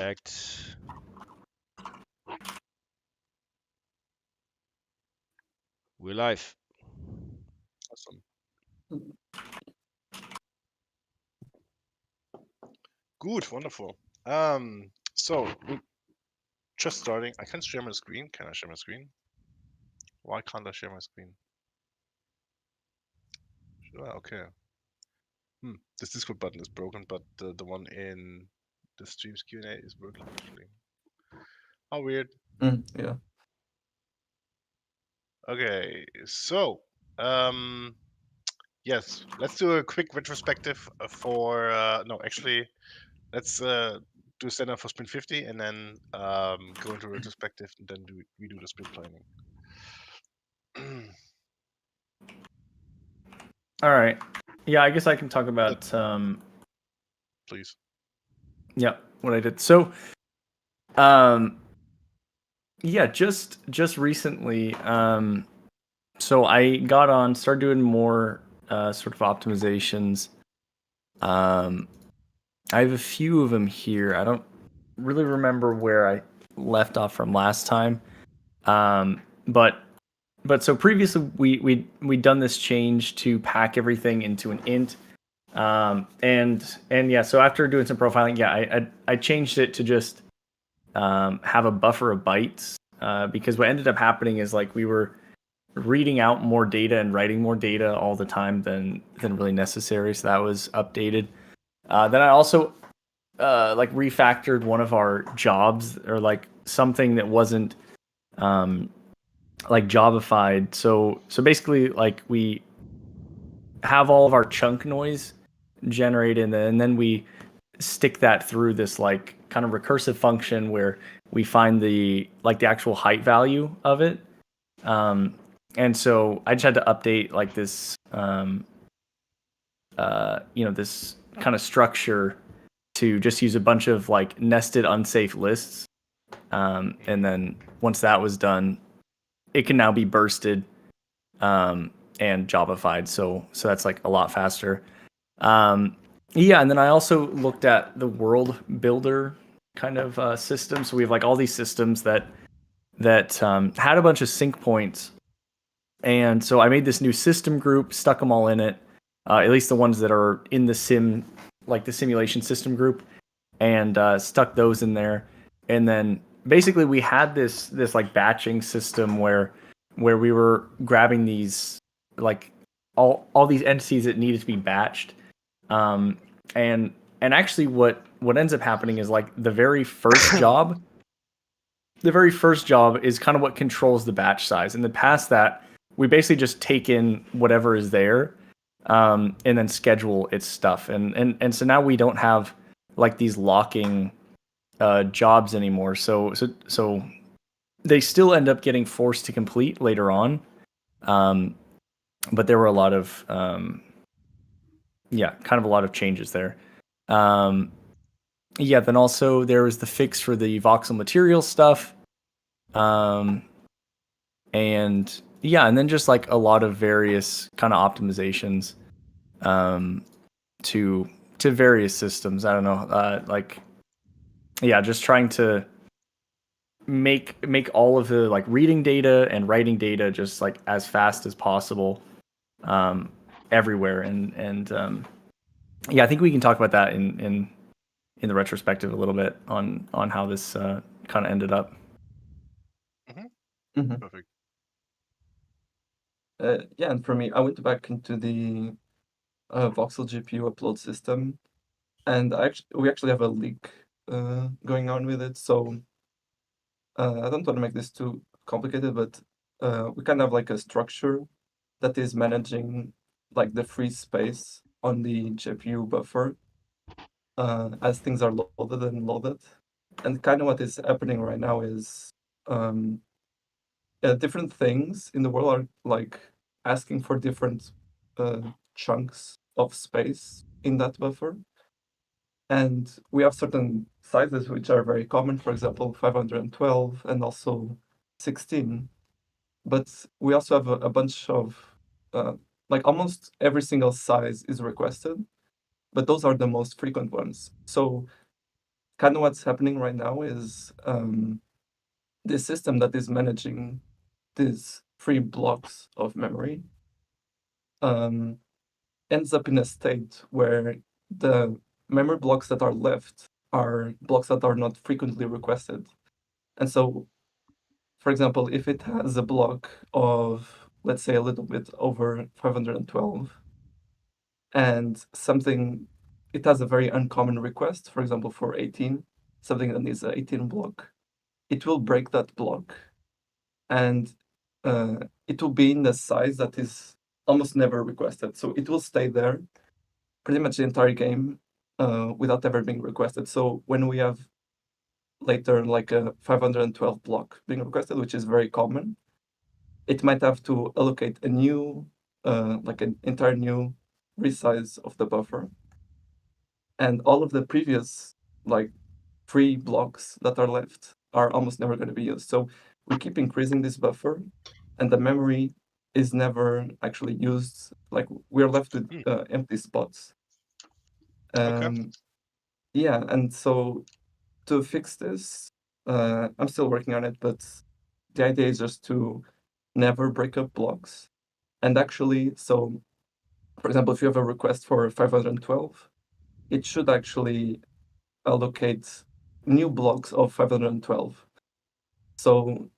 Act. We're live. Awesome. Good, wonderful. So we're just starting. I can't share my screen. Can I share my screen? Why can't I share my screen? Okay. This Discord button is broken, but the one in the stream's Q&A is working actually. How weird. Yeah. Okay, so yes, let's do a quick retrospective for no, actually, let's do a stand up for sprint 50 and then go into retrospective and then we do the sprint planning. All right. Yeah, I guess I can talk about Please. yeah, what I did. So yeah, just recently so I got on, started doing more sort of optimizations. I have a few of them here. I don't really remember where I left off from last time. But so previously we'd done this change to pack everything into an int. And yeah, so after doing some profiling, yeah, I changed it to just have a buffer of bytes, because what ended up happening is like we were reading out more data and writing more data all the time than really necessary. So that was updated. Then I also like refactored one of our jobs, or like something that wasn't like jobified. So basically, like we have all of our chunk noise generated, and then we stick that through this like kind of recursive function where we find the actual height value of it. And so I just had to update like this this kind of structure to just use a bunch of like nested unsafe lists. And then once that was done, it can now be bursted and jobified. So that's like a lot faster. Yeah, and then I also looked at the world builder kind of system. So we have like all these systems that had a bunch of sync points, and so I made this new system group, stuck them all in it, at least the ones that are in the sim, like the simulation system group, and stuck those in there. And then basically we had this like batching system where we were grabbing these like all these entities that needed to be batched. And actually what ends up happening is like the very first job is kind of what controls the batch size. In the past that, we basically just take in whatever is there, and then schedule its stuff. And so now we don't have like these locking jobs anymore. So they still end up getting forced to complete later on. But there were a lot of kind of a lot of changes there. Yeah, then also there was the fix for the voxel material stuff. And yeah, and then just like a lot of various kind of optimizations to various systems. I don't know, like yeah, just trying to make all of the like reading data and writing data just like as fast as possible everywhere. And yeah, I think we can talk about that in the retrospective a little bit on how this kind of ended up. Perfect. Yeah, and for me, I went back into the voxel GPU upload system, and we actually have a leak going on with it. So I don't want to make this too complicated, but we kind of have like a structure that is managing like the free space on the GPU buffer as things are loaded and loaded. And kind of what is happening right now is different things in the world are like asking for different chunks of space in that buffer. And we have certain sizes which are very common, for example, 512 and also 16. But we also have a bunch of, like almost every single size is requested, but those are the most frequent ones. So kind of what's happening right now is this system that is managing these 3 blocks of memory ends up in a state where the memory blocks that are left are blocks that are not frequently requested. And so, for example, if it has a block of, let's say, a little bit over 512, and something, it has a very uncommon request, for example, for 18, something that needs an 18 block, it will break that block, and it will be in a size that is almost never requested. So it will stay there pretty much the entire game without ever being requested. So when we have later like a 512 block being requested, which is very common, it might have to allocate a new, like an entire new resize of the buffer. And all of the previous like 3 blocks that are left are almost never going to be used. So we keep increasing this buffer, and the memory is never actually used. Like we're left with empty spots. Okay. Yeah, and so to fix this, I'm still working on it, but the idea is just to never break up blocks. And actually, so for example, if you have a request for 512, it should actually allocate new blocks of 512. So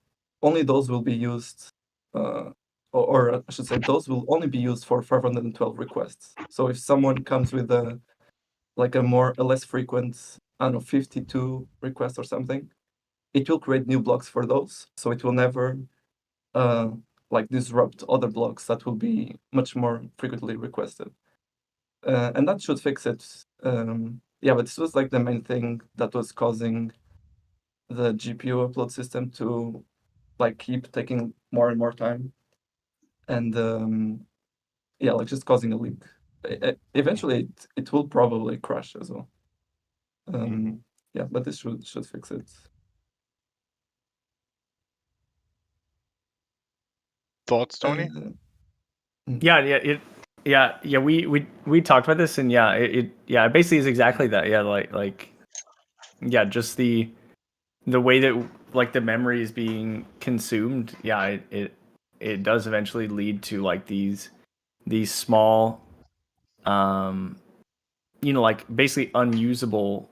only those will be used, or I should say, those will only be used for 512 requests. So if someone comes with a less frequent, I don't know, 52 requests or something, it will create new blocks for those. So it will never like disrupt other blocks that will be much more frequently requested. And that should fix it. Yeah, but this was like the main thing that was causing the GPU upload system to like keep taking more and more time, and yeah, like just causing a leak. Eventually, it will probably crash as well. Yeah, but this should fix it. Thoughts, Tony? Yeah, we talked about this, and it basically is exactly that. Yeah, just the way that like the memory is being consumed. Yeah, it does eventually lead to like these small, like basically unusable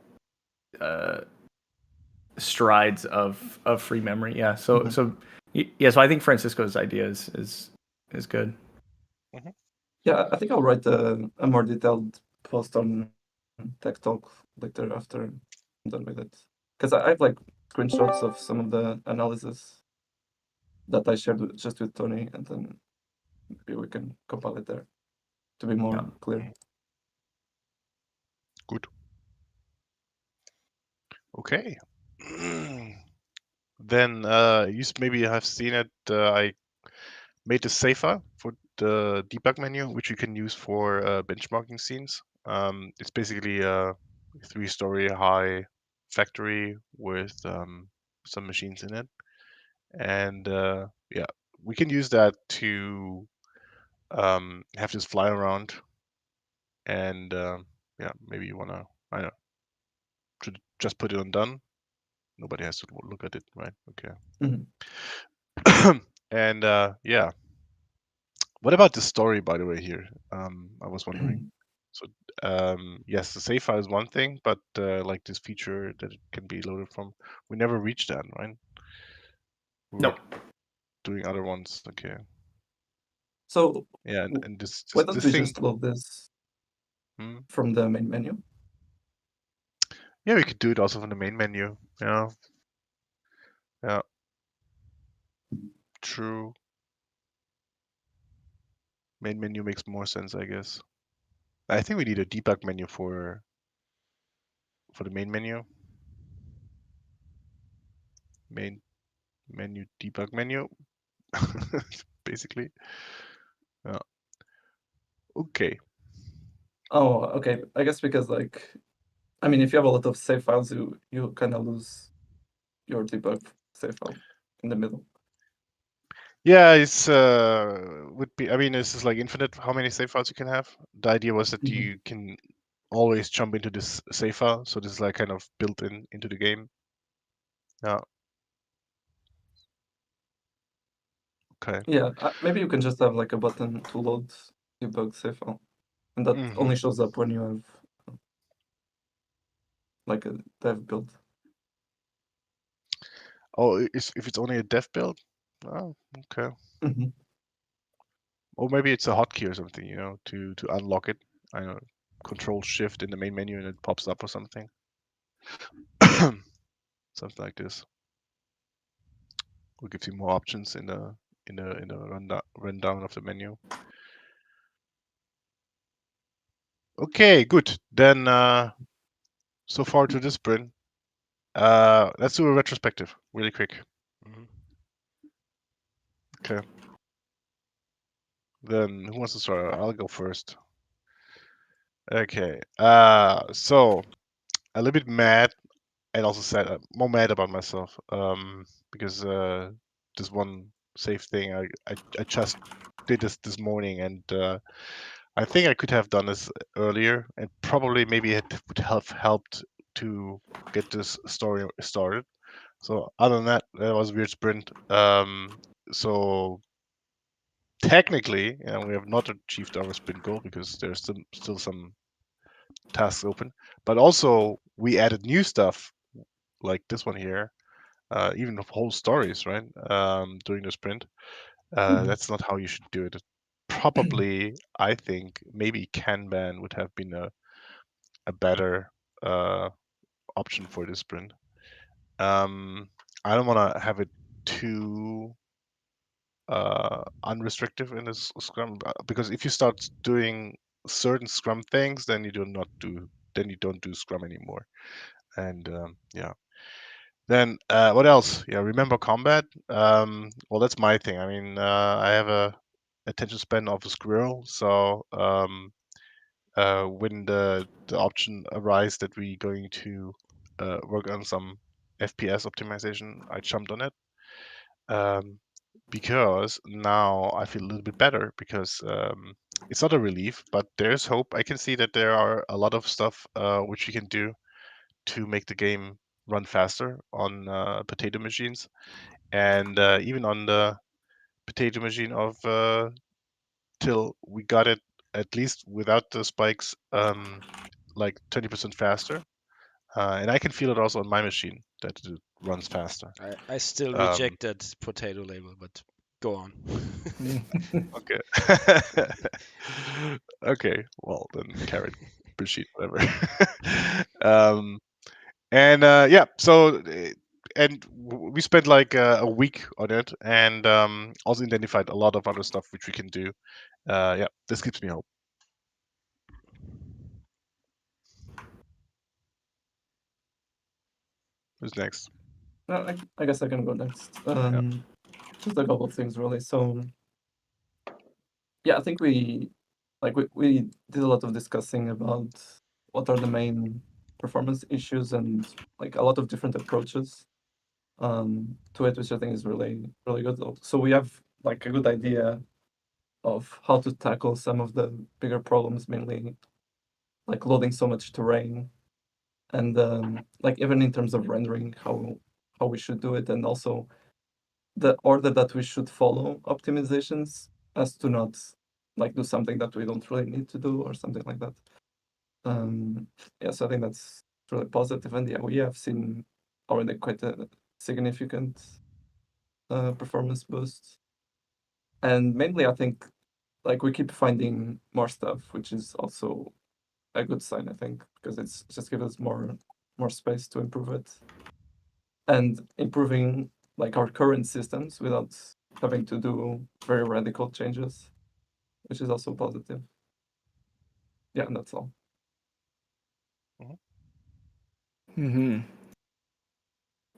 strides of free memory. Yeah, so so I think Francisco's idea is good. Yeah, I think I'll write a more detailed post on Tech Talk later after I'm done with it, because I have like screenshots of some of the analysis that I shared just with Tony, and then maybe we can compile it there to be more clear. Good. Okay. Then you maybe have seen it. I made a safer for the debug menu, which you can use for benchmarking scenes. It's basically a 3-story high factory with some machines in it, and yeah, we can use that to have this fly around, and yeah, maybe you wanna, I don't know, should just put it on done. Nobody has to look at it, right? Okay. And yeah, what about the story, by the way, here? I was wondering. So yes, the save file is one thing, but like this feature that it can be loaded from, we never reached that, right? We were doing other ones. Okay. So yeah, and this why don't we thing. just load this from the main menu? Yeah, we could do it also from the main menu. Yeah. Yeah. True. Main menu makes more sense, I guess. I think we need a debug menu for the main menu. Main menu, debug menu. Basically. Yeah. Okay. Oh, okay. I guess because like, I mean, if you have a lot of save files, you kind of lose your debug save file in the middle. Yeah, it's would be. I mean, this is like infinite. How many save files you can have? The idea was that you can always jump into this save file. So this is like kind of built into the game. Yeah. Okay. Yeah, maybe you can just have like a button to load debug save file, and that Mhm. only shows up when you have like a dev build. Oh, if it's only a dev build? Oh, okay. hmm Or maybe it's a hotkey or something, to unlock it. I don't know, Control Shift in the main menu and it pops up or something. Something like this. Will give you more options in the rundown of the menu. Okay, good. Then so far to this sprint. Let's do a retrospective really quick. Mhm. Okay. Then who wants to start? I'll go first. Okay. So a little bit mad and also sad, more mad about myself. Because this one safe thing I just did this morning, and I think I could have done this earlier, and probably maybe it would have helped to get this story started. So other than that, that was a weird sprint. So technically, we have not achieved our sprint goal because there's still some tasks open. But also, we added new stuff like this one here, even of whole stories, right? During the sprint. That's not how you should do it. Probably, I think maybe Kanban would have been a better option for this sprint. I don't want to have it too unrestrictive in this Scrum because if you start doing certain Scrum things, then you don't do Scrum anymore. And yeah. Then what else? Yeah, remember combat. Well, that's my thing. I mean, I have a attention span of a squirrel, so when the option arises that we're going to work on some FPS optimization, I jumped on it because now I feel a little bit better because it's not a relief, but there's hope. I can see that there are a lot of stuff which you can do to make the game run faster on potato machines, and even on the potato machine of Till we got it at least without the spikes like 20% faster. And I can feel it also on my machine that it runs faster. I still Um, reject that potato label, but go on. okay. Okay. Well, then carrot machine, whatever. um, and yeah, so and we spent like a week on it, and also identified a lot of other stuff which we can do. Yeah, this gives me hope. Who's next? No, I guess I can go next. Just a couple of things really. So yeah, I think we did a lot of discussing about what are the main performance issues and like a lot of different approaches to it, which I think is really really good. So we have like a good idea of how to tackle some of the bigger problems, mainly like loading so much terrain and like even in terms of rendering how we should do it, and also the order that we should follow optimizations as to not like do something that we don't really need to do or something like that. Yeah, so I think that's really positive, and yeah, we have seen already quite a significant performance boost. And mainly, I think like we keep finding more stuff, which is also a good sign, I think, because it's just gives us more space to improve it and improving like our current systems without having to do very radical changes, which is also positive. Yeah, and that's all. Mm-hmm.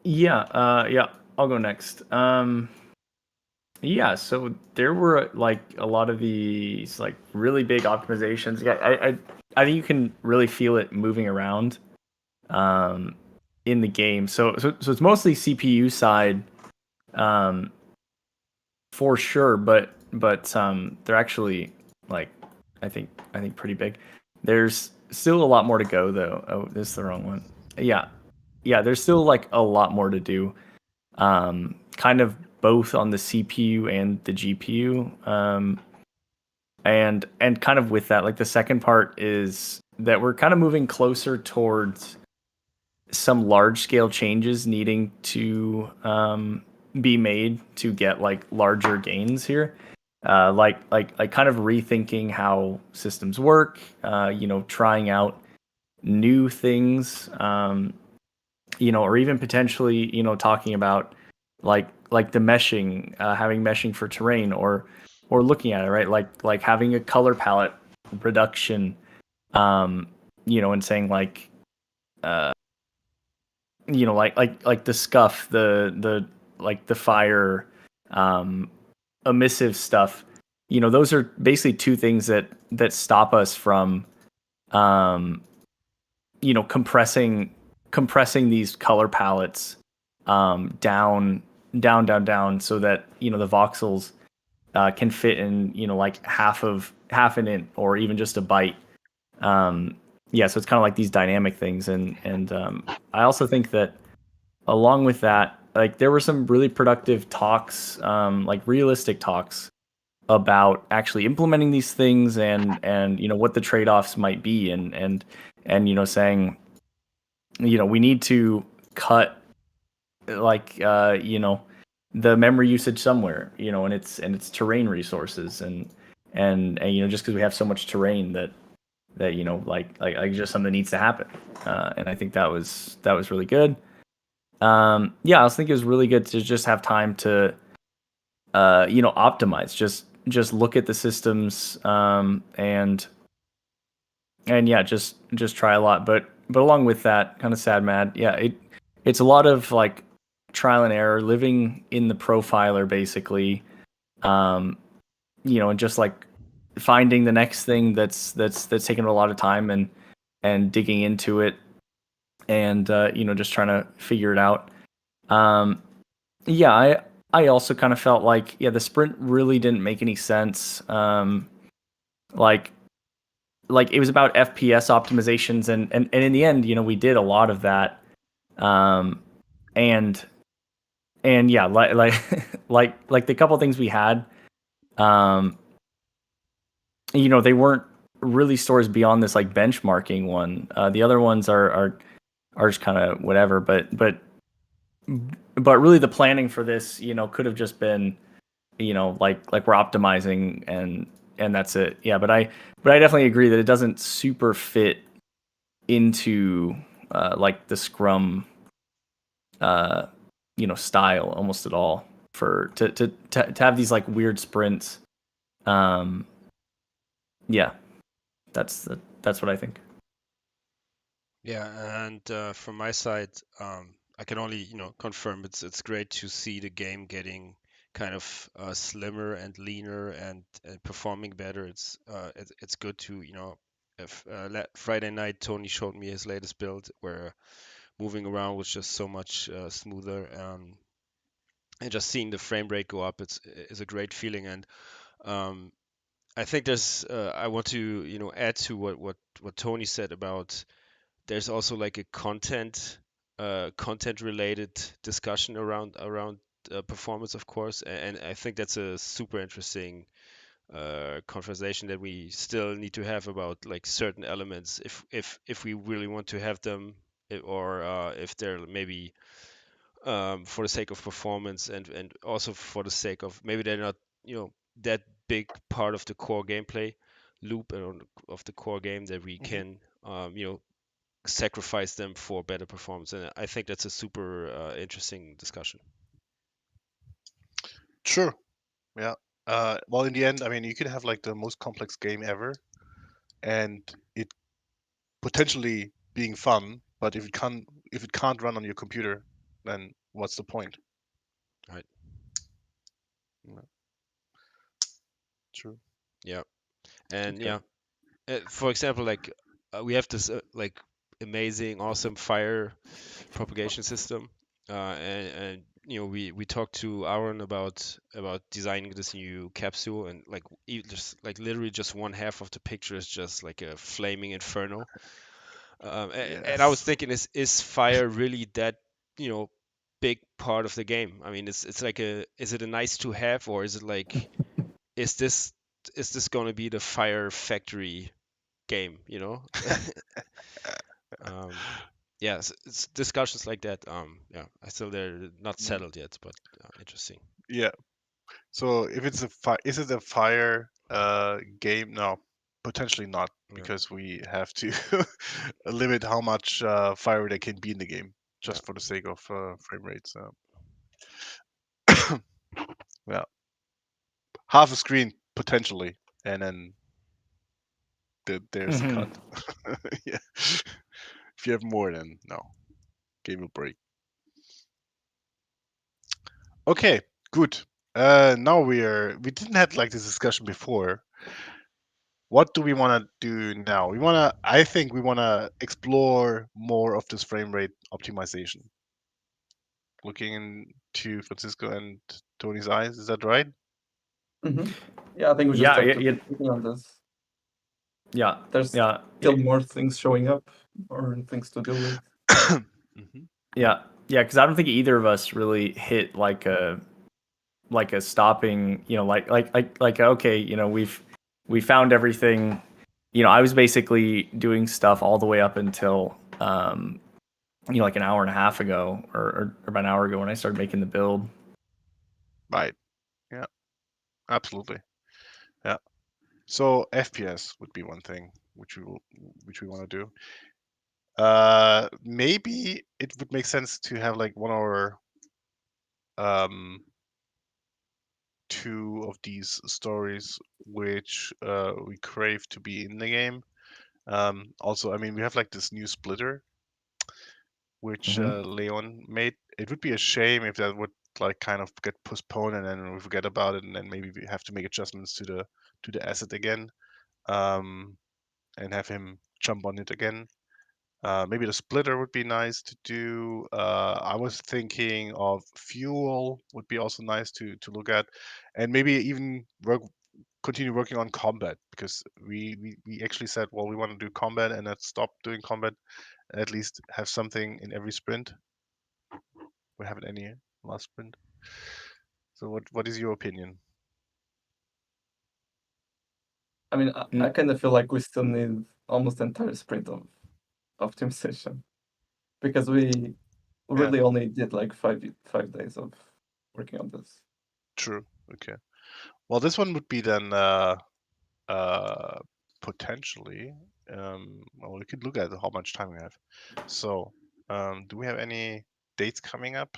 Yeah, I'll go next. Yeah, so there were like a lot of these like really big optimizations. Yeah, I think you can really feel it moving around in the game. So it's mostly CPU side for sure, but they're actually like I think pretty big. There's still a lot more to go though. Oh, this is the wrong one. Yeah, there's still like a lot more to do. Kind of both on the CPU and the GPU. And kind of with that, like the second part is that we're kind of moving closer towards some large scale changes needing to be made to get like larger gains here. Like kind of rethinking how systems work, trying out new things, or even potentially, talking about like the meshing, having meshing for terrain, or looking at it, right? Like having a color palette reduction, and saying like, like the scuff, the like the fire, emissive stuff. Those are basically two things that stop us from, compressing these color palettes down, so that the voxels can fit in like half an inch or even just a byte. So it's kind of like these dynamic things, and I also think that along with that, like there were some really productive talks, like realistic talks about actually implementing these things, and what the trade-offs might be, and saying we need to cut like the memory usage somewhere, and it's terrain resources, and just because we have so much terrain that like just something needs to happen, and I think that was really good. I also think it was really good to just have time to optimize, just look at the systems, and just try a lot, but along with that, kind of sad mad, it's a lot of like trial and error, living in the profiler basically, and just like finding the next thing that's taken a lot of time, and digging into it, and just trying to figure it out. I also kind of felt like the sprint really didn't make any sense. Like it was about FPS optimizations, and in the end, we did a lot of that. And like the couple things we had, they weren't really stores beyond this like benchmarking one. The other ones are just kind of whatever, but really the planning for this, could have just been, like we're optimizing, and that's it. Yeah, but I definitely agree that it doesn't super fit into like the Scrum style almost at all, for to have these like weird sprints. That's what I think. Yeah, and from my side, I can only confirm it's great to see the game getting kind of slimmer and leaner, and performing better. It's good to if Friday night Tony showed me his latest build, where moving around was just so much smoother, and just seeing the frame rate go up, is a great feeling. And I think I want to add to what Tony said about, there's also like a content related discussion around performance, of course, and I think that's a super interesting conversation that we still need to have about like certain elements, if we really want to have them, or if they're maybe for the sake of performance, and also for the sake of, maybe they're not that big part of the core gameplay loop, and of the core game, that we can sacrifice them for better performance. And I think that's a super interesting discussion. Sure. Yeah. Well, in the end, I mean, you can have like the most complex game ever, and it potentially being fun, but if it can't run on your computer, then what's the point? Right. Yeah. True. Yeah. And Okay. for example, like we have this like amazing, awesome fire propagation system, and we talked to Aaron about designing this new capsule, and like just like literally just one half of the picture is just like a flaming inferno. And I was Yes. thinking, is fire really that big part of the game? I mean, it's like is it a nice to have, or is it like is this is this going to be the fire factory game? Um, yeah, it's discussions like that. Yeah, I still they're not Mm, settled yet, but interesting. yeah. So if it's is it a fire game? No, potentially not, Yeah, because we have to limit how much fire there can be in the game, yeah, just for the sake of frame rates. Yeah, half a screen potentially, and then there's a Mhm. cut. Yeah. If you have more, then no, game will break. Okay, good. Now we didn't have like this discussion before. What do we want to do now? I think we want to explore more of this frame rate optimization. Looking into Francisco and Tony's eyes, is that right? Yeah, I think we just Yeah, have yeah, to yeah, keep working on this. yeah, There's yeah, yeah, still more things showing up or things to deal with. Hmm. yeah, yeah. Because I don't think either of us really hit like a stopping. Okay, we found everything. I was basically doing stuff all the way up until like an hour and a half ago, or about an hour ago when I started making the build. Right. Yeah, absolutely. Yeah. So FPS would be one thing which we want to do. Maybe it would make sense to have like one or um two of these stories which we crave to be in the game. Also, I mean, we have like this new splitter which Hmm. Leon made. It would be a shame if that would like kind of get postponed and then we forget about it, and then maybe we have to make adjustments to the asset again, um, and have him jump on it again. Maybe the splitter would be nice to do. I was thinking of fuel would be also nice to look at, and maybe even continue working on combat, because we actually said, well, we want to do combat and let's stop doing combat. At least have something in every sprint. We haven't any last sprint. So what is your opinion? I mean, I kind of feel like we still need almost the entire sprint of optimization because we Yeah, really only did like 5 days of working on this. true. Okay. Well, this one would be then uh potentially well, we could look at how much time we have. So, do we have any dates coming up?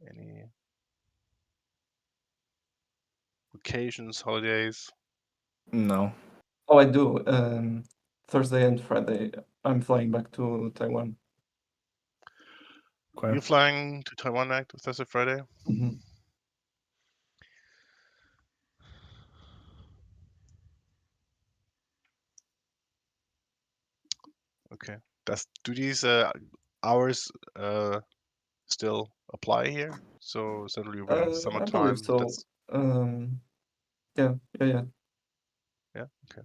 Any vacations, holidays? No. Oh, I do. Thursday and Friday, I'm flying back to Taiwan. Okay. You're flying to Taiwan next Thursday, Friday? Mhm. Okay. Do these hours still apply here? So suddenly we're in I believe summertime. so. That's Um, yeah, yeah, yeah. yeah. Okay.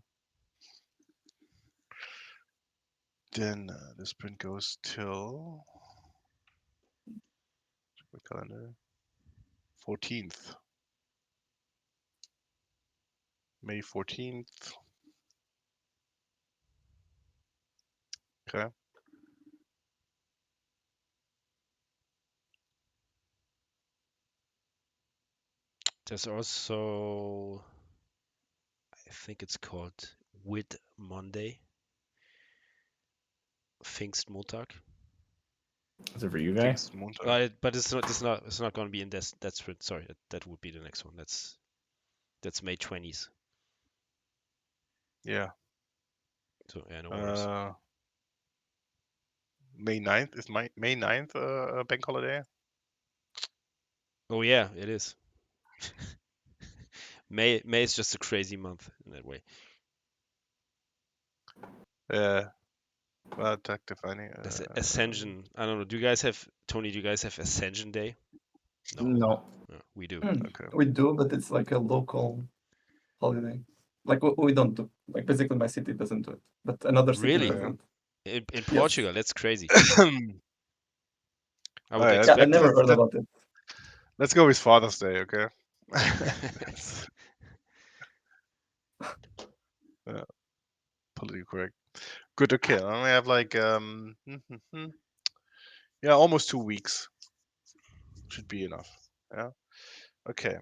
Then the sprint goes till check my calendar. 14th, May 14th. Okay. There's also, I think it's called Wit Monday, Pfingstmontag. Is it for you guys? Pfingstmontag. But it's not going to be in that sprint. Sorry, that would be the next one. That's May 20th. Yeah. So yeah, no worries. Uh, May 9th is May 9th a bank holiday? Oh yeah, it is. May is just a crazy month in that way. Uh, Attack defining. That's Ascension. I don't know. Do you guys have Tony? Do you guys have Ascension Day? No, No. we do. Okay. We do, but it's like a local holiday. Like we don't do. Like basically, my city doesn't do it, but another city Really? does it. In Portugal, that's crazy. I would Alright, Yeah, I expect never it. heard about it. Let's go with Father's Day, okay? Politically correct. Good. Okay, I only have like yeah, almost 2 weeks. Should be enough. Yeah. Okay.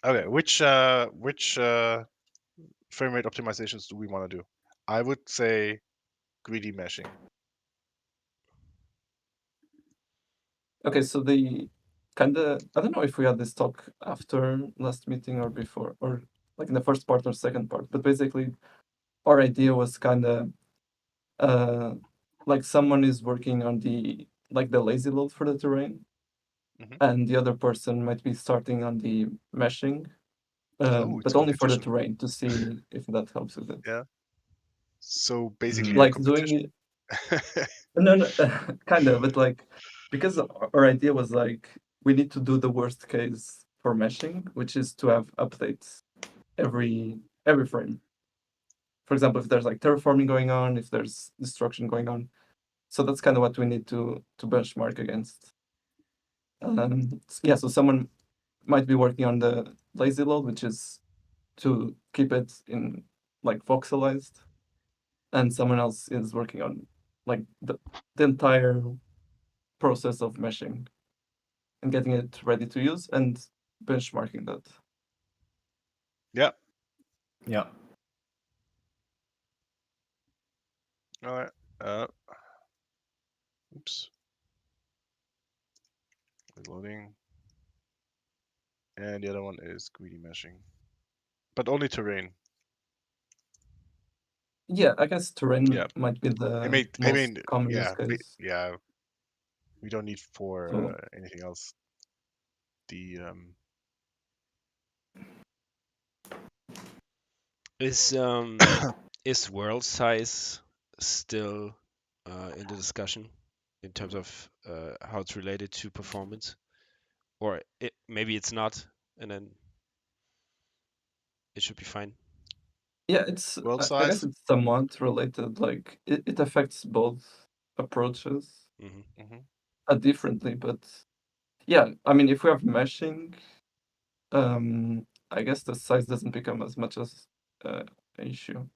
Okay. Which frame rate optimizations do we want to do? I would say greedy meshing. Okay, so the kind of I don't know if we had this talk after last meeting or before, or like in the first part or second part, but basically our idea was kind of like someone is working on the lazy load for the terrain, Mhm. and the other person might be starting on the meshing, Oh, it's but only for the competition. terrain to see if that helps with it. Yeah. So basically, a Like competition. doing it, no, kind of, but like because our idea was like we need to do the worst case for meshing, which is to have updates every frame. For example, if there's like terraforming going on, if there's destruction going on. So that's kind of what we need to benchmark against. Yeah, so someone might be working on the lazy load, which is to keep it in like voxelized, and someone else is working on like the entire process of meshing and getting it ready to use and benchmarking that. Yeah. Yeah. All right. Oops. Reloading. And the other one is greedy meshing, but only terrain. Yeah, I guess terrain Yeah. might be I the mean, most common use yeah, case. yeah. We don't need for So anything else. The Is world size still in the discussion in terms of how it's related to performance, or maybe it's not, and then it should be fine. yeah, it's world I guess size. it's somewhat related. Like it affects both approaches Hmm differently, but yeah, I mean, if we have meshing, I guess the size doesn't become as much as an issue.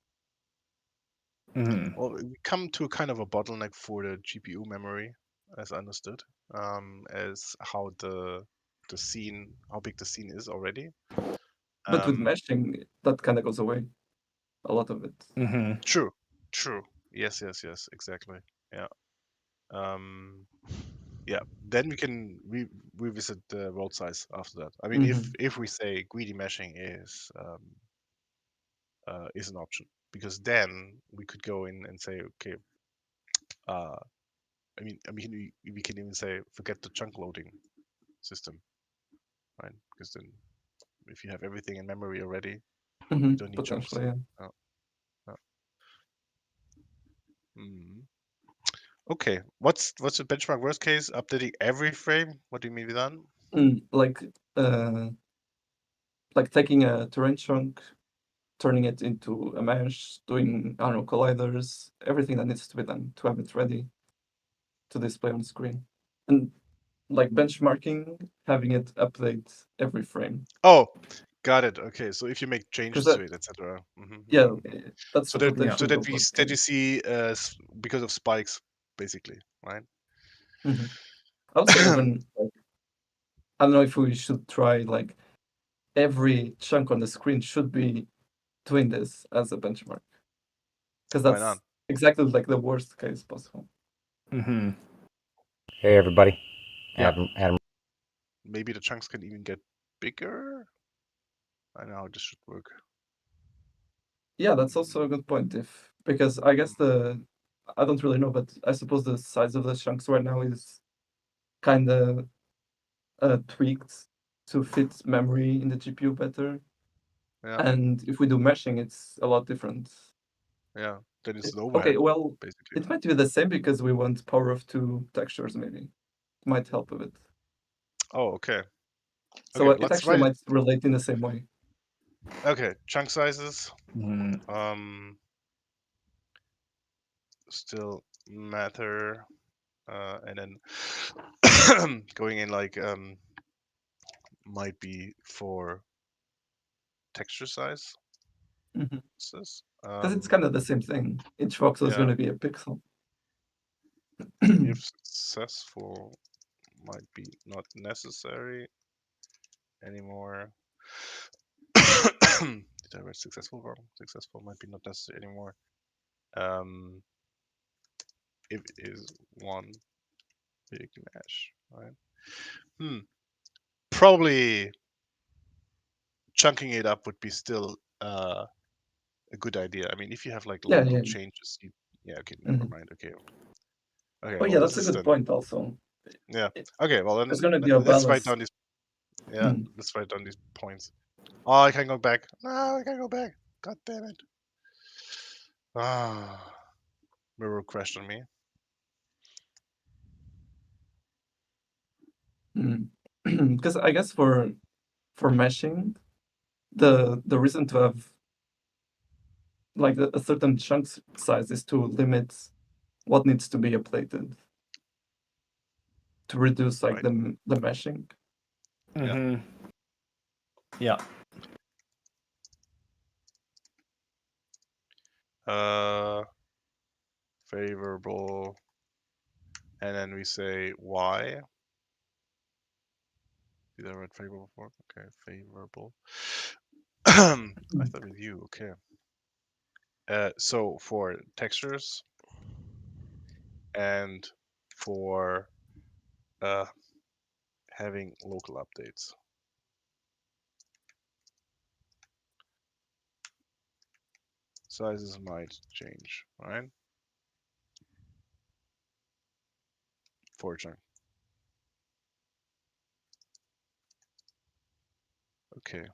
Hmm. Well, we come to kind of a bottleneck for the GPU memory, as understood, as how the scene, how big the scene is already. But with meshing, that kind of goes away. A lot of it. Hmm. True, true. Yes, yes, yes, exactly. Yeah. Yeah. Then we can revisit the world size after that. I mean, if we say greedy meshing is an option, because then we could go in and say, okay, I mean, we can even say forget the chunk loading system, right? Because then if you have everything in memory already, you don't need chunks. Potentially, yeah. Oh, oh. Mm. Okay, what's the benchmark worst case? Updating every frame? What do you mean with that? Like taking a terrain chunk, turning it into a mesh, doing, I don't know, colliders, everything that needs to be done to have it ready to display on screen. And like benchmarking, having it update every frame. Oh, got it. Okay, so if you make Because changes that, to it, etc. yeah, that's So the that Yeah. potential. you see because of spikes, basically, right? I would say even like, I don't know if we should try like every chunk on the screen should be doing this as a benchmark. Because Why not? that's exactly like the worst case possible. Hmm. Hey everybody, Yeah. Adam. Maybe the chunks can even get bigger. I know how this should work. Yeah, that's also a good point. Because I guess I don't really know, but I suppose the size of the chunks right now is kind of tweaked to fit memory in the GPU better. Yeah. And if we do meshing, it's a lot different. Yeah, then it's an Okay, overhead, well, basically. it might be the same because we want power of 2 textures, maybe. It might help with it. Oh, okay. So Okay, it let's actually write it. might relate in the same way. Okay, chunk sizes. Mm, Still matter, and then going in like might be for texture size. Because This it's kind of the same thing. Each voxel is going yeah. to be a pixel. If successful might be not necessary anymore. Did I write successful wrong? Successful might be not necessary anymore. If it is one big mesh, right? Probably chunking it up would be still a good idea. I mean, if you have like Yeah, local yeah. changes, okay, never Mhm. mind. Okay, Oh, well, yeah, this that's a is good then, point also. yeah. It- Okay, well There's then going to be a let's write balance. down these. Yeah, Mm. let's write down these points. Oh, I can't go back. No, I can't go back. God damn it. Ah, mirror crashed on me. Because I guess for meshing, the reason to have like a certain chunk size is to limit what needs to be updated to reduce like Right. the meshing. Yeah. mm-hmm. Yeah. Favorable, and then we say y. Did I write favorable for? Okay, favorable. I thought with you. Okay. So for textures and for having local updates. Sizes might change, right? For chunk. Okay.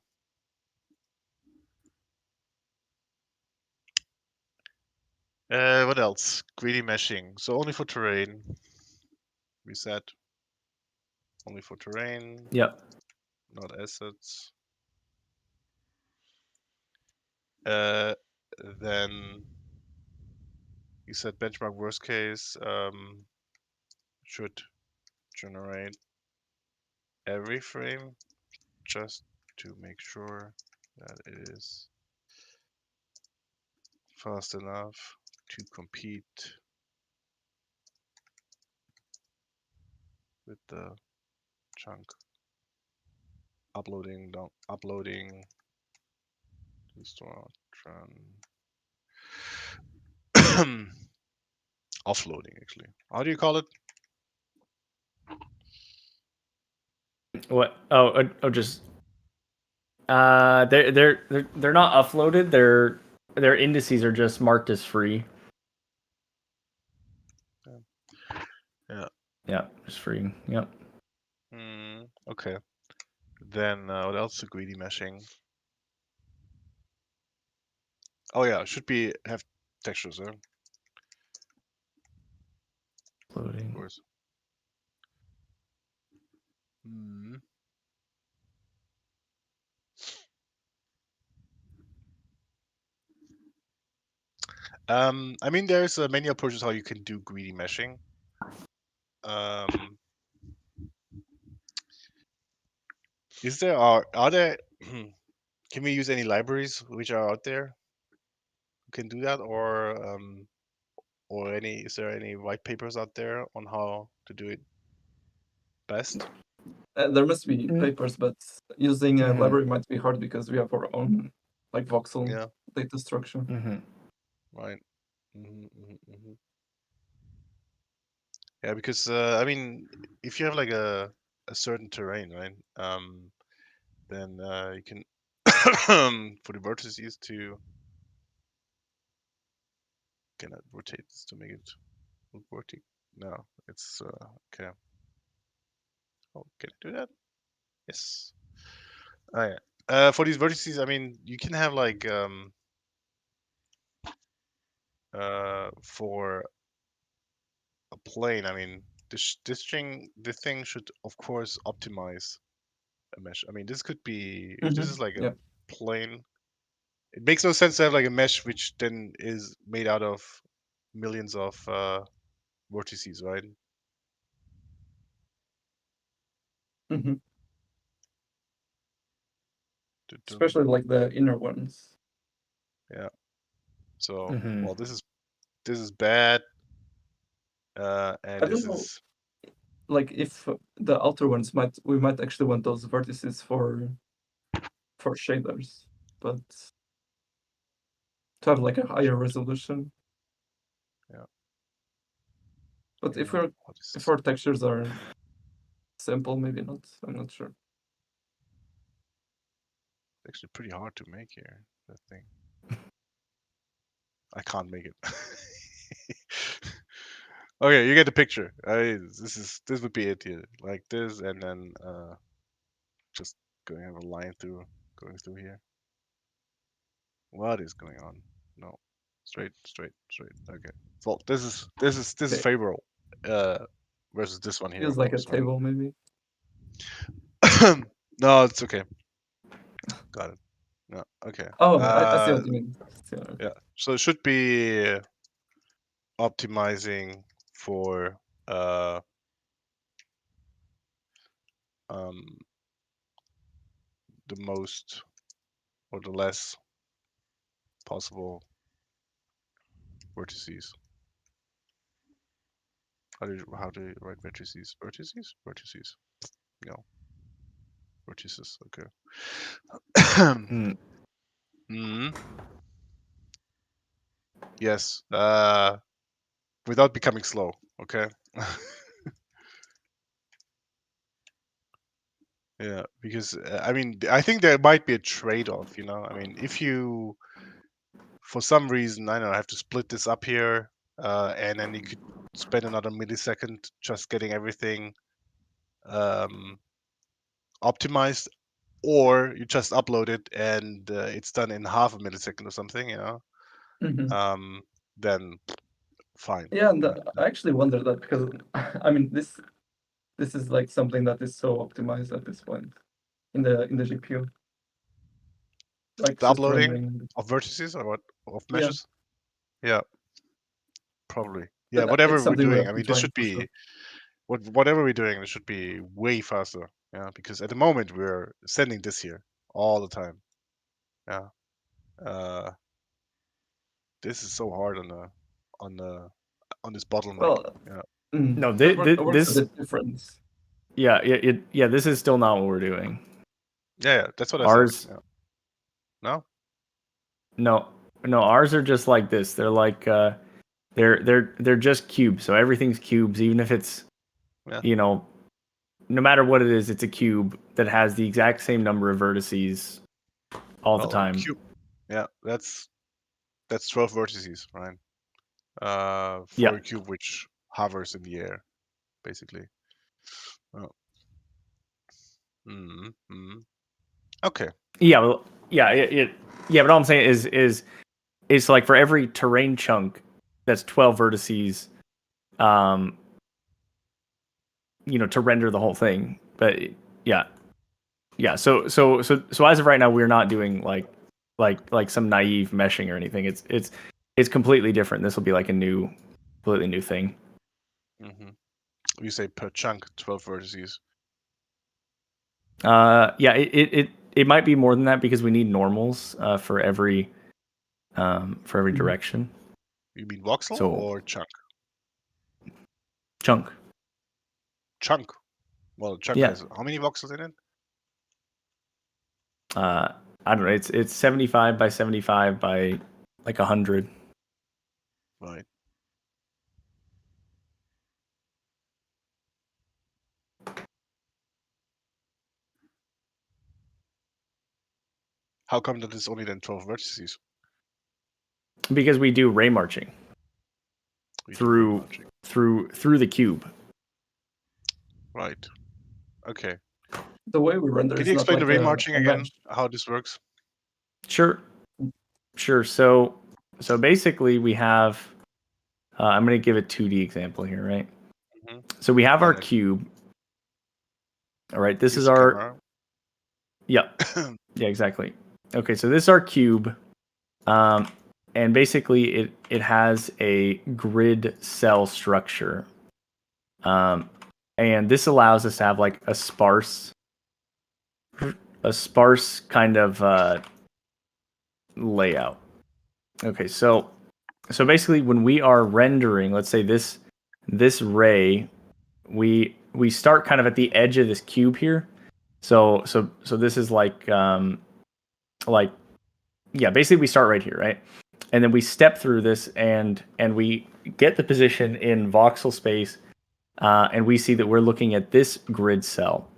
What else? Greedy meshing. So only for terrain. We said only for terrain, Yep. not assets. Then you said benchmark worst case should generate every frame just to make sure that it is fast enough to compete with the chunk uploading to store offloading actually. How do you call it? What? Oh, just they're not uploaded. Their indices are just marked as free. Yeah. Yeah, just free. Yep. Okay. Then what else? Greedy meshing. Oh yeah, should be have textures, huh? Of Loading. course. I mean, there's many approaches how you can do greedy meshing. Is there are there? Can we use any libraries which are out there who can do that, or any? Is there any white papers out there on how to do it best? There must be papers, but using a library might be hard because we have our own like voxel data structure. Right. Yeah, because I mean, if you have like a certain terrain, right? Then you can for the vertices to can I rotate this to make it vertic? No, it's okay. Oh, can I do that? Yes. Oh, yeah. For these vertices, I mean, you can have like for a plane, I mean, this thing should of course optimize a mesh. I mean, this could be if this is like a Yeah. plane. It makes no sense to have like a mesh which then is made out of millions of vertices, right? hmm Dun-dun. Especially like the inner ones. Yeah. So Mhm. well, this is bad, and I this don't know, is like if the outer ones we might actually want those vertices for shaders, but to have like a higher resolution. Yeah. But if what is if this? our textures are simple, maybe not. I'm not sure. It's actually pretty hard to make here. That thing. I can't make it. Okay, you get the picture. This would be it here, like this, and then just going to have a line going through here. What is going on? No, straight. Okay. Well, this is Okay. favorable, versus this one here. Feels Of like course, a table, maybe. right? No, it's okay. Got it. No, okay. Oh, I see what you mean. Yeah. So it should be optimizing for um the most or the less possible vertices. How do you write vertices? Vertices. No. Vertices. Okay. Mm. Mhm. Yes. Without becoming slow. Okay. Yeah, because I mean, I think there might be a trade-off. You know, I mean, if you for some reason, I don't know, have to split this up here, and then you could spend another millisecond just getting everything optimized, or you just upload it and it's done in half a millisecond or something, you know, Mhm. then fine. Yeah, and I actually wonder that because I mean this is like something that is so optimized at this point in the GPU. Like The just uploading rendering. of vertices or what of Yeah, meshes? Yeah, probably. Yeah, but whatever it's we're something we doing, have I to mean, this try should for sure. be whatever we're doing, this should be way faster. Yeah, because at the moment we're sending this here all the time. Yeah. This is so hard on the on this bottleneck. Well, Yeah. No, that works a this bit different. yeah, this is still not what we're doing. Yeah, that's what I Ours, said. Yeah. No? no, ours are just like this. They're like they're just cubes. So everything's cubes, even if it's Yeah. you know, no matter what it is, it's a cube that has the exact same number of vertices all the Well, a time. cube. Yeah, that's 12 vertices, right? For Yeah. a cube which hovers in the air, basically. Oh. Okay. Yeah, well, yeah, but all I'm saying is it's like for every terrain chunk that's 12 vertices, to render the whole thing. But yeah. So as of right now, we're not doing like some naive meshing or anything. It's completely different. This will be like a completely new thing. You say per chunk 12 vertices. Yeah, it might be more than that because we need normals for every direction. You mean voxel So- or chunk? Chunk. Chunk. Well, chunk Yeah. has how many voxels in it? I don't know. It's 75 by 75 by like 100. Right. How come that it's only then 12 vertices? Because we do ray marching We do ray marching. through the cube. Right. Okay. The way we render Can is you not explain like the ray marching a again? mesh. How this works? Sure. So So basically, we have. I'm going to give a 2D example here, right? Mhm. So we have our And then cube. All right, this use is the our. camera. Yeah, yeah, exactly. Okay, so this is our cube, and basically it has a grid cell structure, and this allows us to have like a sparse kind of layout. Okay, so basically when we are rendering, let's say this ray, we start kind of at the edge of this cube here. So this is like yeah, basically we start right here, right? And then we step through this and we get the position in voxel space, and we see that we're looking at this grid cell,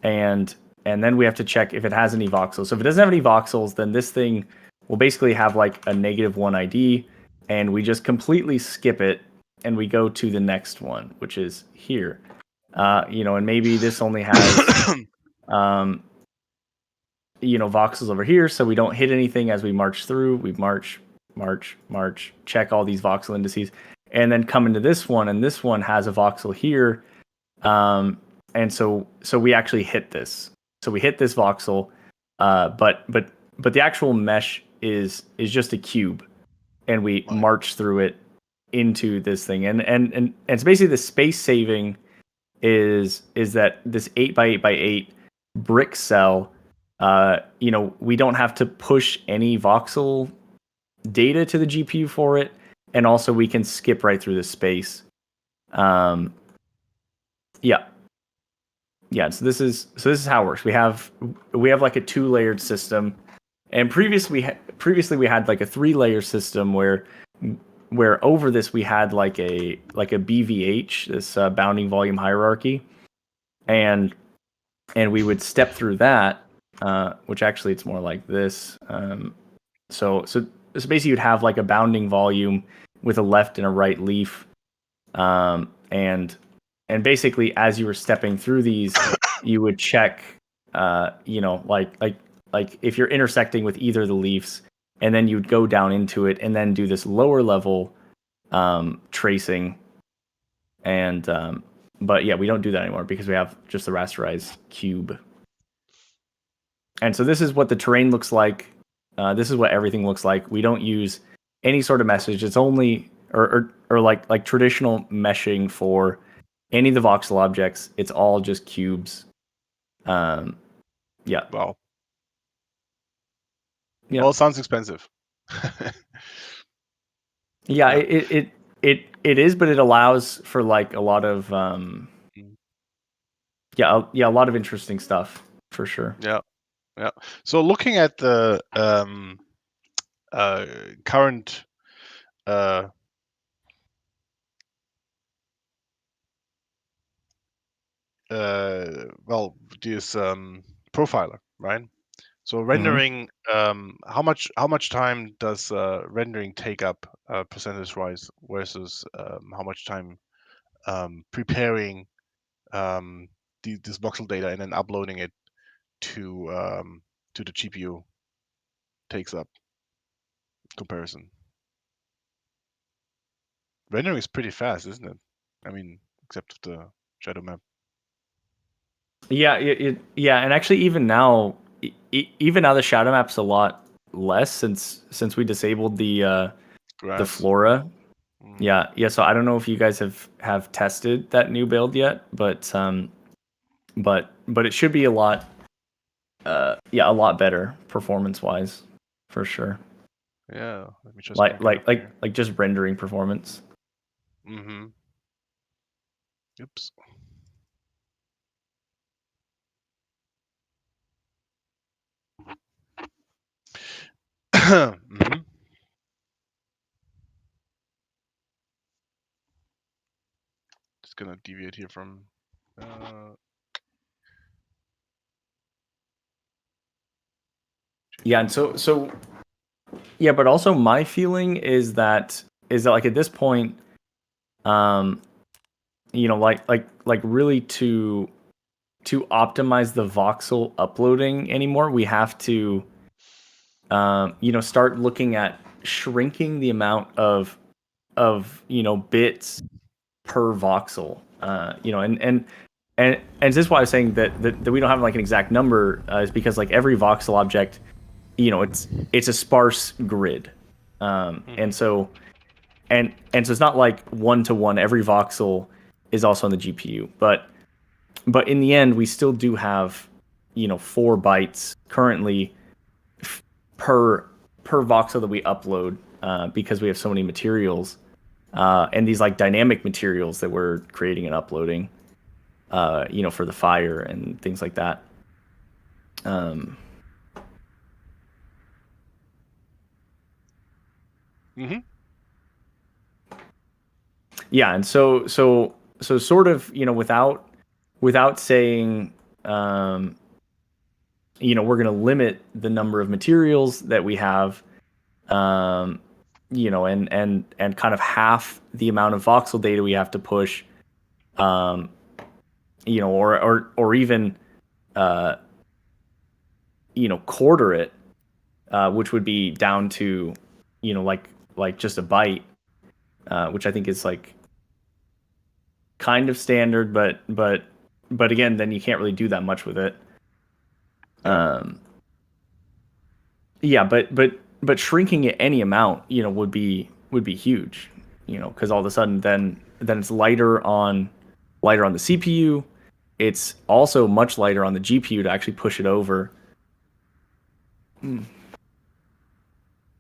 and then we have to check if it has any voxels. So if it doesn't have any voxels, then this thing will basically have like a -1 ID, and we just completely skip it and we go to the next one, which is here. And maybe this only has voxels over here, so we don't hit anything as we march through. We march, check all these voxel indices, and then come into this one, and this one has a voxel here, and so we actually hit this. So we hit this voxel, but the actual mesh is just a cube, and we march through it into this thing, and it's basically the space saving is that this 8x8x8 brick cell. We don't have to push any voxel data to the GPU for it, and also we can skip right through the space. Yeah. So this is how it works. We have like a 2-layered system, and previously we had like a 3-layer system where over this we had like a BVH, this bounding volume hierarchy, and we would step through that. Which actually it's more like this. So basically you'd have like a bounding volume with a left and a right leaf, and basically as you were stepping through these, you would check, like if you're intersecting with either of the leaves, and then you'd go down into it and then do this lower level tracing, and but yeah, we don't do that anymore because we have just the rasterized cube. And so this is what the terrain looks like. This is what everything looks like. We don't use any sort of message. It's only or like traditional meshing for any of the voxel objects. It's all just cubes. Yeah. Wow. Yeah. Well, it sounds expensive. Yeah. It is, but it allows for like a lot of a lot of interesting stuff for sure. Yeah. So looking at the current this profiler, right? So rendering, how much time does rendering take up percentage-wise versus how much time preparing this voxel data and then uploading it to the GPU takes up comparison? Rendering is pretty fast, isn't it? I mean, except for the shadow map. Yeah, and actually even now the shadow map's a lot less since we disabled the flora. Yeah. So I don't know if you guys have tested that new build yet, but it should be a lot better performance wise for sure. Yeah, let me just like just rendering performance. Oops. Just gonna deviate here from yeah, and so yeah, but also my feeling is that like at this point, like really to optimize the voxel uploading anymore, we have to start looking at shrinking the amount of bits per voxel. And this is why I was saying that we don't have like an exact number is because like every voxel object, it's a sparse grid, and so it's not like 1-to-1 every voxel is also on the GPU, but in the end we still do have 4 bytes currently per voxel that we upload, because we have so many materials, and these like dynamic materials that we're creating and uploading, for the fire and things like that. Yeah, and so sort of, without saying, we're going to limit the number of materials that we have, and kind of half the amount of voxel data we have to push, or even, quarter it, which would be down to, like just a byte, which I think is like kind of standard, but again, then you can't really do that much with it. Yeah, but shrinking it any amount, would be huge, because all of a sudden then it's lighter on the CPU. It's also much lighter on the GPU to actually push it over.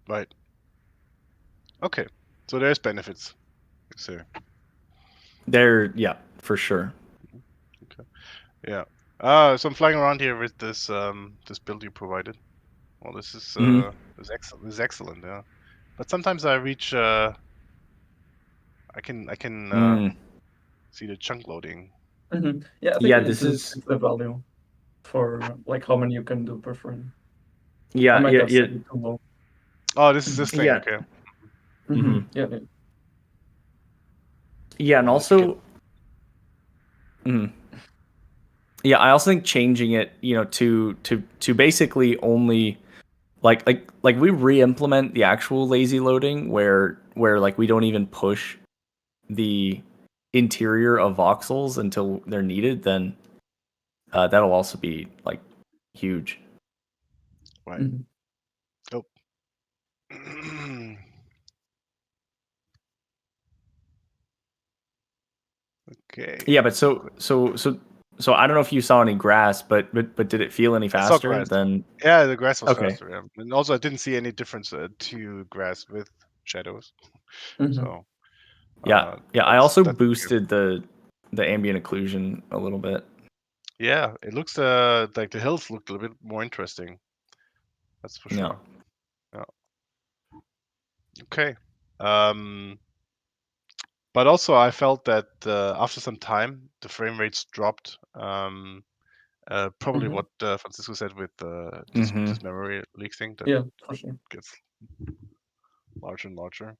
Right. Okay. So there's benefits. So There, yeah, for sure. okay. Yeah. So I'm flying around here with this this build you provided. Well, this is excellent. This is excellent. Yeah. But sometimes I reach. I can see the chunk loading. Yeah, I think Yeah, this is the value for like how many you can do per frame. Yeah, I might yeah, have yeah. said it too low. Oh, this is this thing. Yeah. Okay. Yeah. Yeah, and Well, if you also, yeah, I also think changing it, to basically only like we re-implement the actual lazy loading where like we don't even push the interior of voxels until they're needed, then that'll also be like huge. Right. Oh. Okay. Yeah, but so I don't know if you saw any grass, but did it feel any I saw faster grass. than? Yeah, the grass was Okay. faster. Yeah. And also, I didn't see any difference to grass with shadows. So Yeah, I also that's boosted the ambient occlusion a little bit. Yeah, it looks like the hills looked a little bit more interesting. That's for sure. Yeah. Okay. But also I felt that after some time the frame rates dropped. Probably what Francisco said with this memory leak thing that Yeah, for sure. gets larger and larger.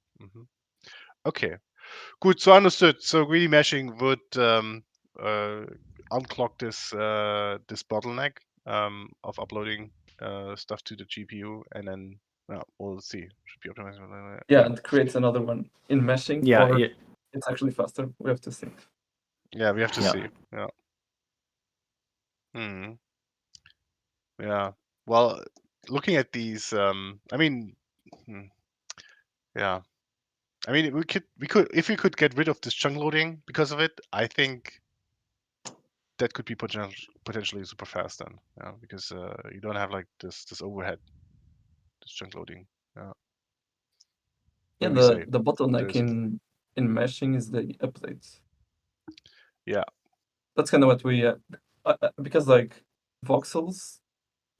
Okay, good. So understood. So greedy meshing would unclock this this bottleneck of uploading stuff to the GPU, and then we'll see. Should be optimized. Yeah, and creates another one in meshing, Yeah, or yeah. it's actually faster. We have to see. Yeah, we have to Yeah. see. Yeah. Yeah. Well, looking at these, I mean, yeah. I mean, we could if we could get rid of this chunk loading because of it, I think that could be potentially super fast then. Yeah, because you don't have like this overhead, this chunk loading. Yeah. Yeah, What do we say? the bottleneck There's- in meshing is the updates. Yeah. That's kind of what we because like voxels,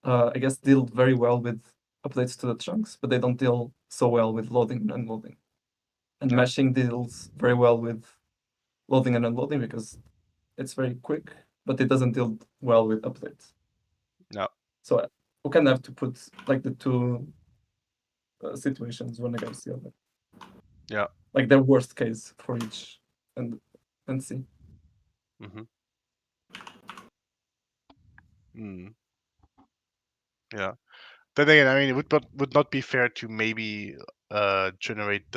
I guess deal very well with updates to the chunks, but they don't deal so well with loading and unloading. And meshing deals very well with loading and unloading because it's very quick, but it doesn't deal well with updates. No. So we kind of have to put like the two situations one against the other. Yeah. Like their worst case for each, and see. Yeah. Then again, I mean, it would not be fair to maybe generate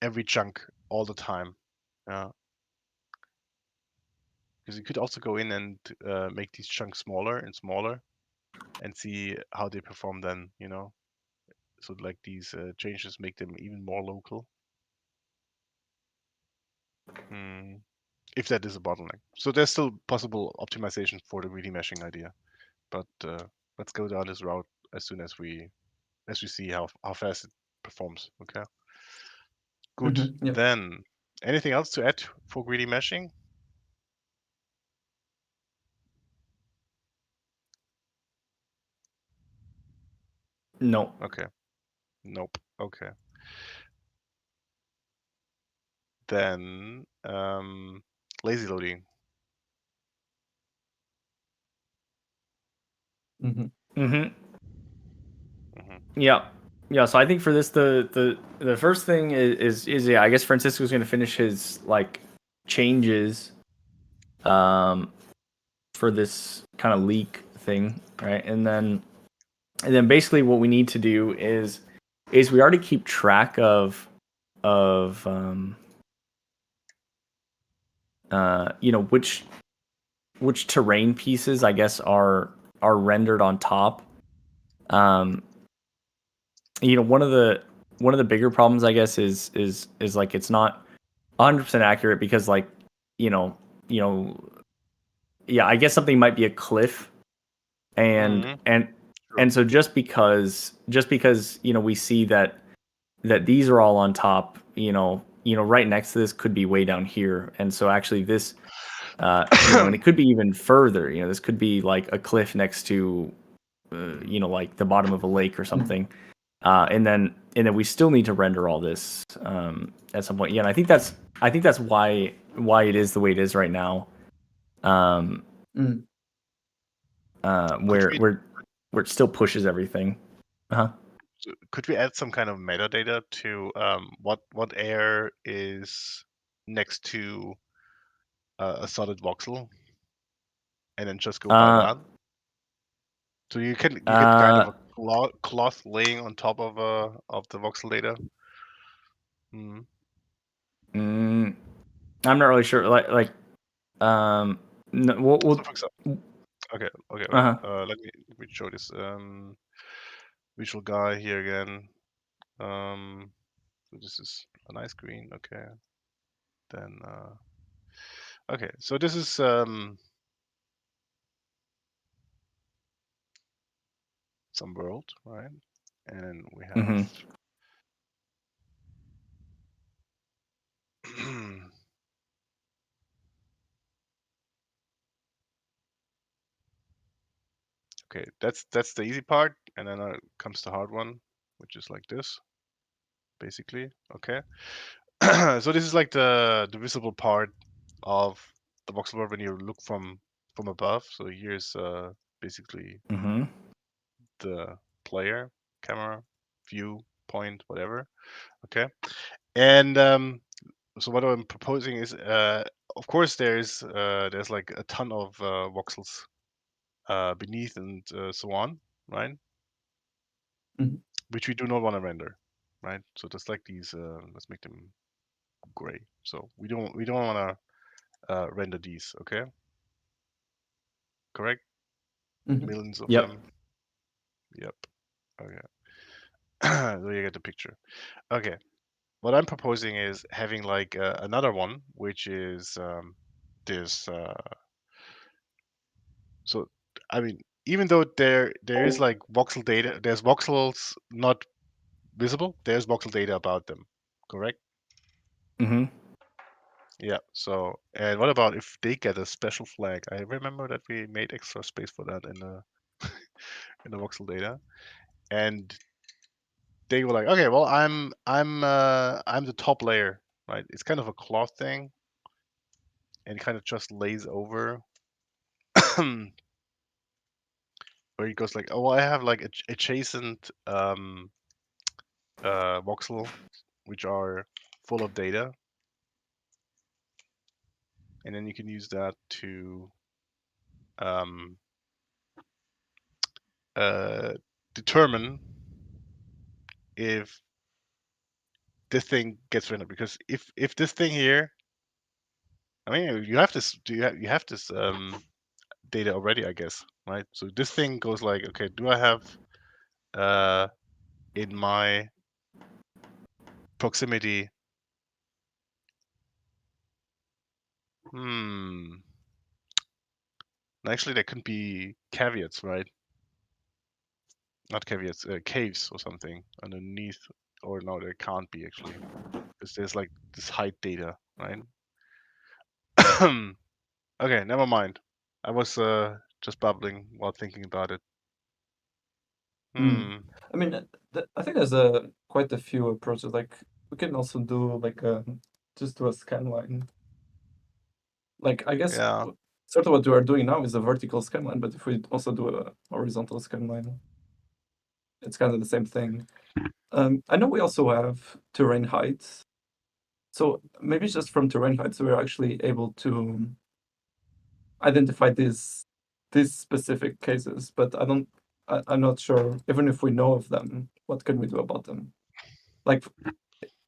every chunk all the time. Because you could also go in and make these chunks smaller and smaller and see how they perform then, So like these changes make them even more local. If that is a bottleneck. So there's still possible optimization for the 3D meshing idea, but let's go down this route as soon as we see how fast it performs. Okay. Good. Yeah. Then, anything else to add for greedy meshing? No. Okay. Nope. Okay. Then, lazy loading. Mm-hmm. Yeah. Yeah. So I think for this, the first thing is yeah, I guess Francisco's going to finish his like changes, for this kind of leak thing, right? And then basically what we need to do is we already keep track of which terrain pieces I guess are rendered on top. One of the bigger problems I guess is like it's not 100% accurate because like yeah, I guess something might be a cliff and so just because we see that these are all on top, right next to this could be way down here, and so actually this and it could be even further, this could be like a cliff next to like the bottom of a lake or something. And then we still need to render all this at some point. Yeah, and I think that's why it is the way it is right now. Where it still pushes everything. Could we add some kind of metadata to what air is next to a solid voxel, and then just go by that? So you get kind of a cloth laying on top of the voxel data. I'm not really sure. No, So for example, okay. Wait. Let me show this visual guy here again. So this is a nice green. Okay. Then okay. So this is some world, right? And we have okay, that's the easy part, and then comes the hard one, which is like this, basically. Okay. So this is like the visible part of the voxel world when you look from above. So here's basically the player, camera, view, point, whatever. Okay. And so what I'm proposing is, of course, there's like a ton of voxels beneath and so on, right? Which we do not want to render, right? So just like these, let's make them gray. So we don't want to render these, okay? Correct? Millions of them. Yep. Okay. So you get the picture. Okay. What I'm proposing is having like another one, which is this. So I mean, even though there is like voxel data, there's voxels not visible. There's voxel data about them. Correct? Yeah. So, and what about if they get a special flag? I remember that we made extra space for that in the in the voxel data, and they were like, okay, well, I'm the top layer, right? It's kind of a cloth thing, and it kind of just lays over where it goes like, oh, well, I have like adjacent voxel which are full of data, and then you can use that to determine if this thing gets rendered, because if this thing here, I mean, you have this data already, I guess, right? So this thing goes like, okay, do I have in my proximity? Actually, there could be caveats, right? Not caveats, caves or something underneath, or no, there can't be actually, because there's like this height data, right? Okay, never mind. I was just babbling while thinking about it. I mean, I think there's quite a few approaches. Like we can also do like just do a scan line. Like I guess Yeah. sort of what we are doing now is a vertical scan line, but if we also do a horizontal scan line, it's kind of the same thing. I know we also have terrain heights. So maybe just from terrain heights, we're actually able to identify these specific cases, but I'm not sure, even if we know of them, what can we do about them? Like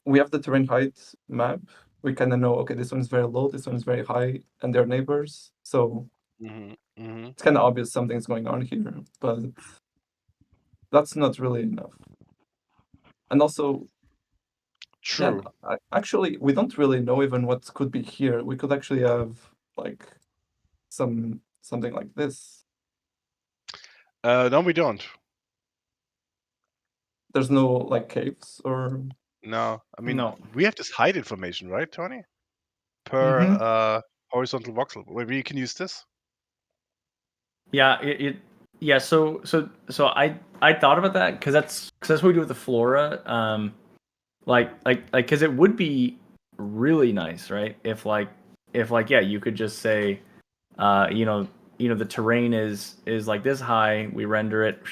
we have the terrain height map. We kind of know, okay, this one's very low, this one's very high, and they're neighbors. So it's kind of obvious something's going on here, but that's not really enough. And also, True. yeah, actually, we don't really know even what could be here. We could actually have like something like this. No, we don't. There's no like caves or No, I mean, No. we have this height information, right, Tony? Per horizontal voxel. Maybe you can use this. Yeah, yeah. So I thought about that because that's what we do with the flora. Like because it would be really nice, right? If yeah, you could just say, the terrain is like this high. We render it.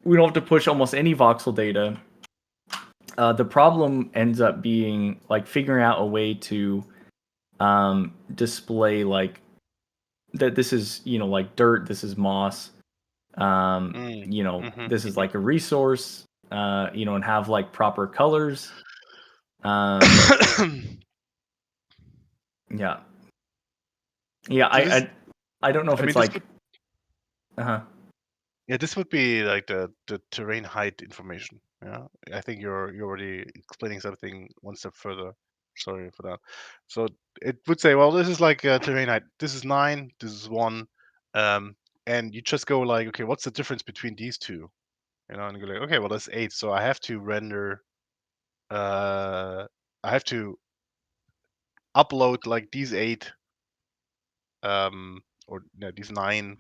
We don't have to push almost any voxel data. The problem ends up being like figuring out a way to display like that this is like dirt, this is moss, this is like a resource, and have like proper colors. Yeah, So I don't know if I mean, it's like yeah, this would be like the terrain height information. Yeah, I think you're already explaining something one step further. Sorry for that. So it would say, well, this is like terrain height. This is 9. This is 1. And you just go like, okay, what's the difference between these two? And you go like, okay, well, that's 8. So I have to render. I have to upload like these 8, or no, these 9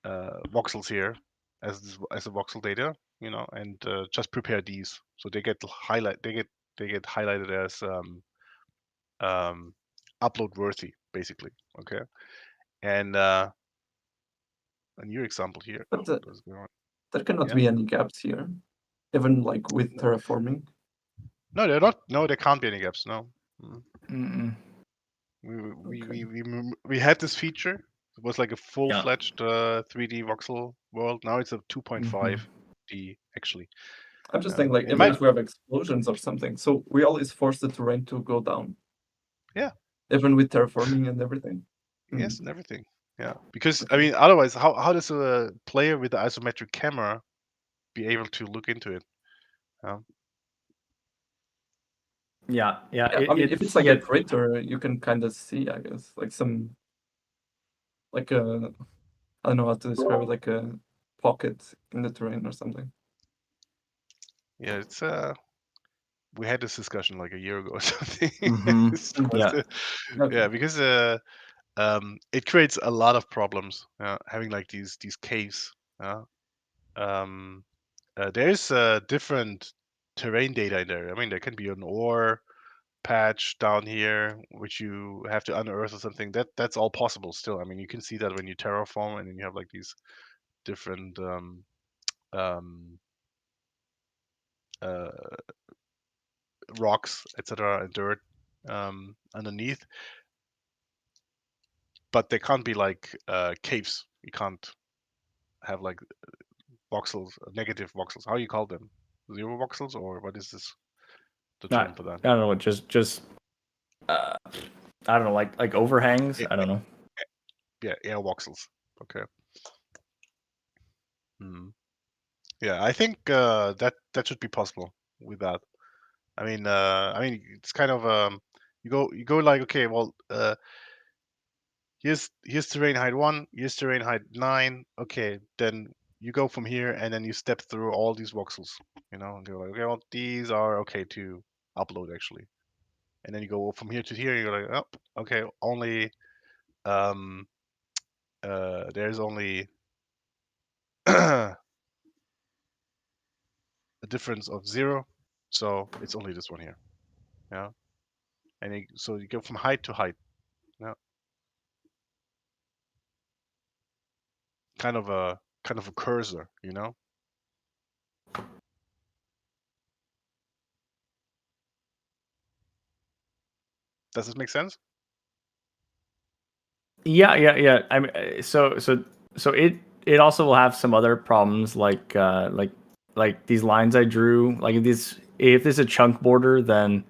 voxels here as a voxel data, and just prepare these so they get highlighted as upload worthy, basically. Okay, and a new example here. but there cannot Yeah. be any gaps here, even like with terraforming. No, they're not. No, there can't be any gaps. No. Okay. We had this feature. It was like a full-fledged 3D voxel world. Now it's a 2.5D actually. I'm just thinking like It even might. if we have explosions or something, so we always force the terrain to go down. Yeah. Even with terraforming and everything. Yes, and everything. Yeah, because I mean, otherwise, how does a player with the isometric camera be able to look into it? Yeah. I mean, if it's like a crater, you can kind of see, I guess, like some, like a, I don't know how to describe it, like a pocket in the terrain or something. Yeah, it's we had this discussion like a year ago or something. Yeah. Okay. Yeah, because it creates a lot of problems having like these caves. There's different terrain data in there. I mean, there can be an ore patch down here which you have to unearth or something. That's all possible still. I mean, you can see that when you terraform and then you have like these different rocks, etc., and dirt underneath, but they can't be like caves. You can't have like voxels, negative voxels. How you call them? 0 voxels, or what is this? The I term for that? don't know. Just I don't know, like overhangs. Yeah, I don't know. yeah, air voxels. Okay. Hmm. Yeah, I think that should be possible with that. I mean, it's kind of you go like, okay, well, here's terrain height 1, here's terrain height 9. Okay, then you go from here and then you step through all these voxels, and you're like, okay, well, these are okay to upload actually, and then you go from here to here, you're like, oh, okay, only there's only a difference of 0, so it's only this one here, yeah, and so you go from height to height, yeah, kind of a cursor, Does this make sense? Yeah. I mean, so it also will have some other problems like these lines I drew. Like if there's a chunk border, then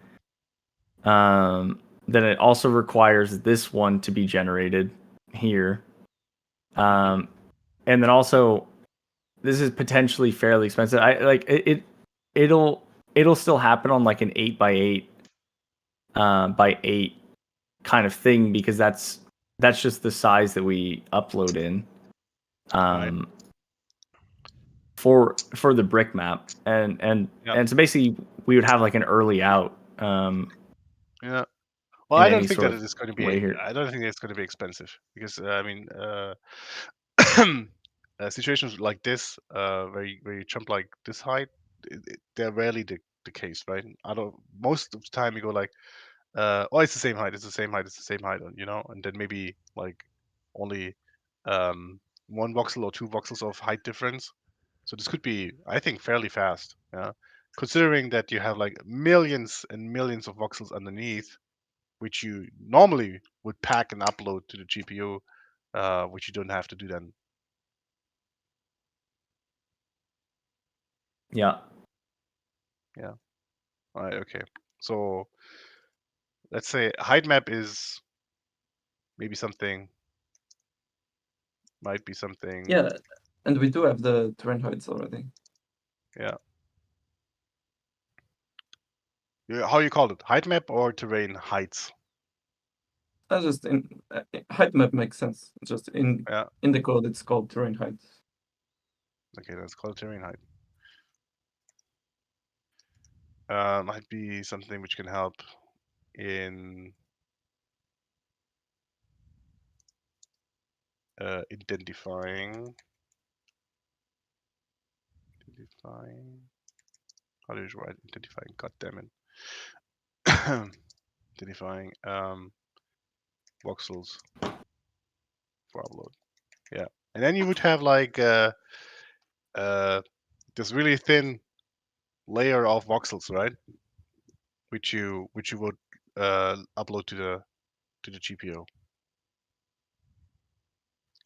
it also requires this one to be generated here. And then also this is potentially fairly expensive. I like it'll still happen on like an 8x8 by 8 kind of thing, because that's just the size that we upload in um for the brick map, and Yeah. so basically we would have like an early out Yeah. Well, in I don't any think sort that of it is going to way be. here. I don't think it's going to be expensive because I mean, situations like this, where you jump like this height, they're rarely the case, right? I don't. Most of the time, you go like, oh, it's the same height, it's the same height, it's the same height, and then maybe like only one voxel or two voxels of height difference. So this could be, I think, fairly fast. Yeah, considering that you have like millions and millions of voxels underneath, which you normally would pack and upload to the GPU, which you don't have to do then. Yeah. Yeah. All right. Okay. So let's say height map is maybe something, might be something. Yeah, and we do have the terrain heights already. Yeah. How you call it? Height map or terrain heights? Just in height map makes sense. Just in Yeah. the code, it's called terrain heights. Okay, let's call it terrain height. Might be something which can help in identifying. How do you write identifying? God damn it. Identifying voxels for upload. Yeah, and then you would have like this really thin layer of voxels, right? Which you would upload to the GPU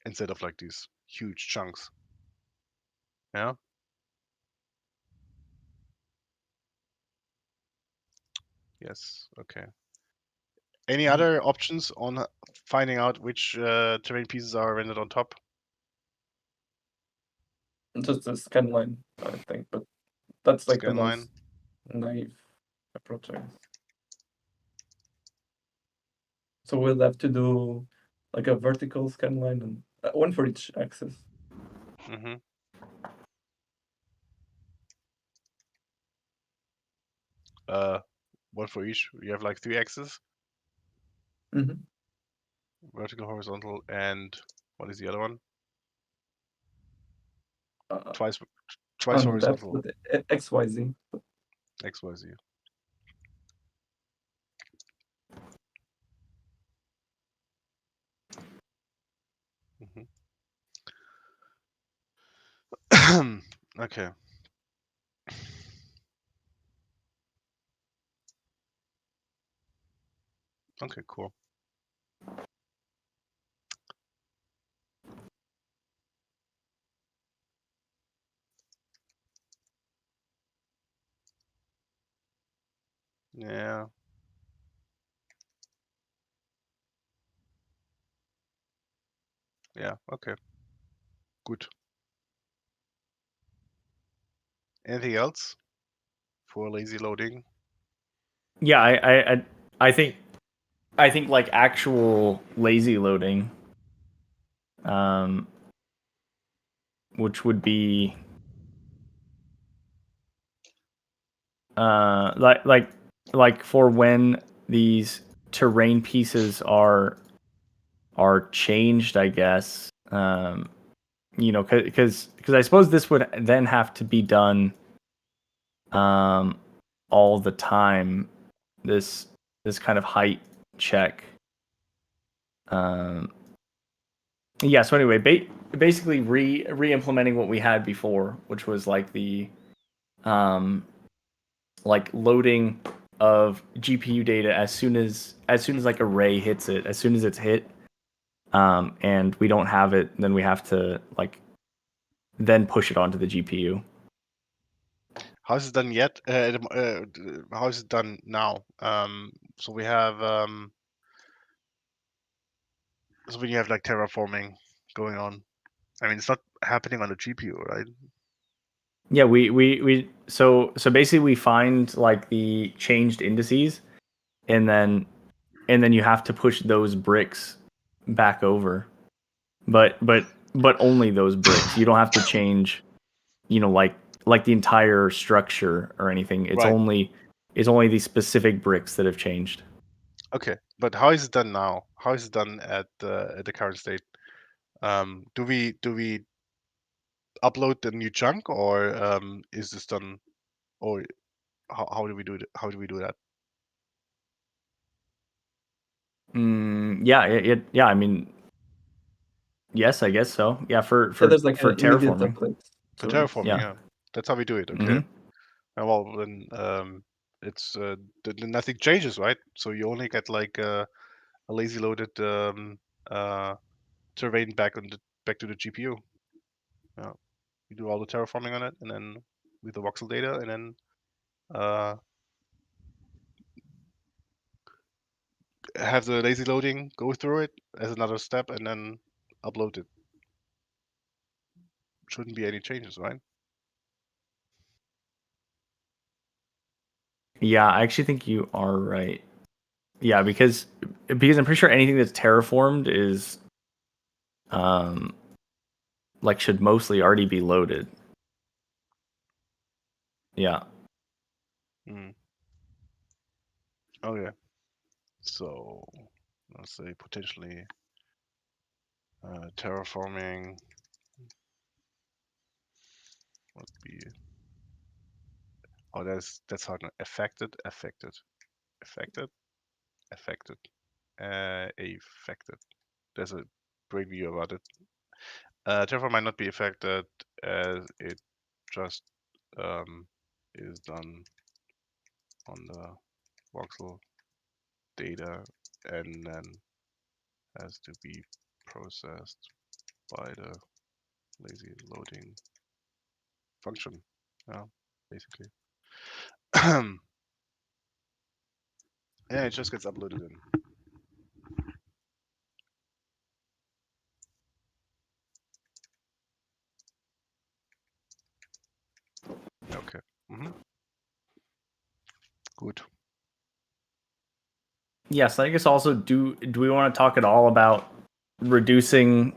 instead of like these huge chunks. Yeah. Yes. Okay. Any other options on finding out which terrain pieces are rendered on top? Just a scan line, I think, but that's like the Scan line. most naive approach, I guess. So we'll have to do like a vertical scan line and one for each axis. Mm-hmm. One for each. You have like 3 axes: Mm-hmm. vertical, horizontal, and what is the other one? Twice On that, horizontal. but XYZ. X, Y, Z. Mm-hmm. Okay. Okay, cool. Yeah. Okay. Good. Anything else for lazy loading? Yeah, I think like actual lazy loading, which would be like for when these terrain pieces are changed, I guess. Because I suppose this would then have to be done all the time. This kind of height check. Yeah. So anyway, basically re-implementing what we had before, which was like the like loading of GPU data as soon as like array hits it, as soon as it's hit, and we don't have it, then we have to like then push it onto the GPU. How is it done yet? How is it done now? So we have so when you have like terraforming going on, I mean, it's not happening on the GPU, right? Yeah, so basically we find like the changed indices, and then you have to push those bricks back over. But only those bricks. You don't have to change, like the entire structure or anything. It's Right. only these specific bricks that have changed. Okay, but how is it done now? How is it done at the current state? Do we upload the new chunk, or is this done, or how do we do it? How do we do that? Yeah. I mean, yes, I guess so. Yeah, for Yeah, there's like for an immediate terraforming. template. For to it. terraforming, Yeah. yeah, that's how we do it. Okay. Mhm. Well, then it's nothing changes, right? So you only get like a lazy loaded terrain back to the GPU. Yeah, you do all the terraforming on it, and then with the voxel data, and then uh, have the lazy loading go through it as another step, and then upload it. Shouldn't be any changes, right? Yeah, I actually think you are right. Yeah, because I'm pretty sure anything that's terraformed is like should mostly already be loaded. Yeah. Mm. Okay. So let's say potentially terraforming would be, oh, that's hard. Affected, affected, affected, affected, affected. There's a great video about it. Terraform might not be affected as it just is done on the voxel data and then has to be processed by the lazy loading function. Yeah, basically. Yeah, it just gets uploaded in. Okay. Good. Yes, I guess also do we want to talk at all about reducing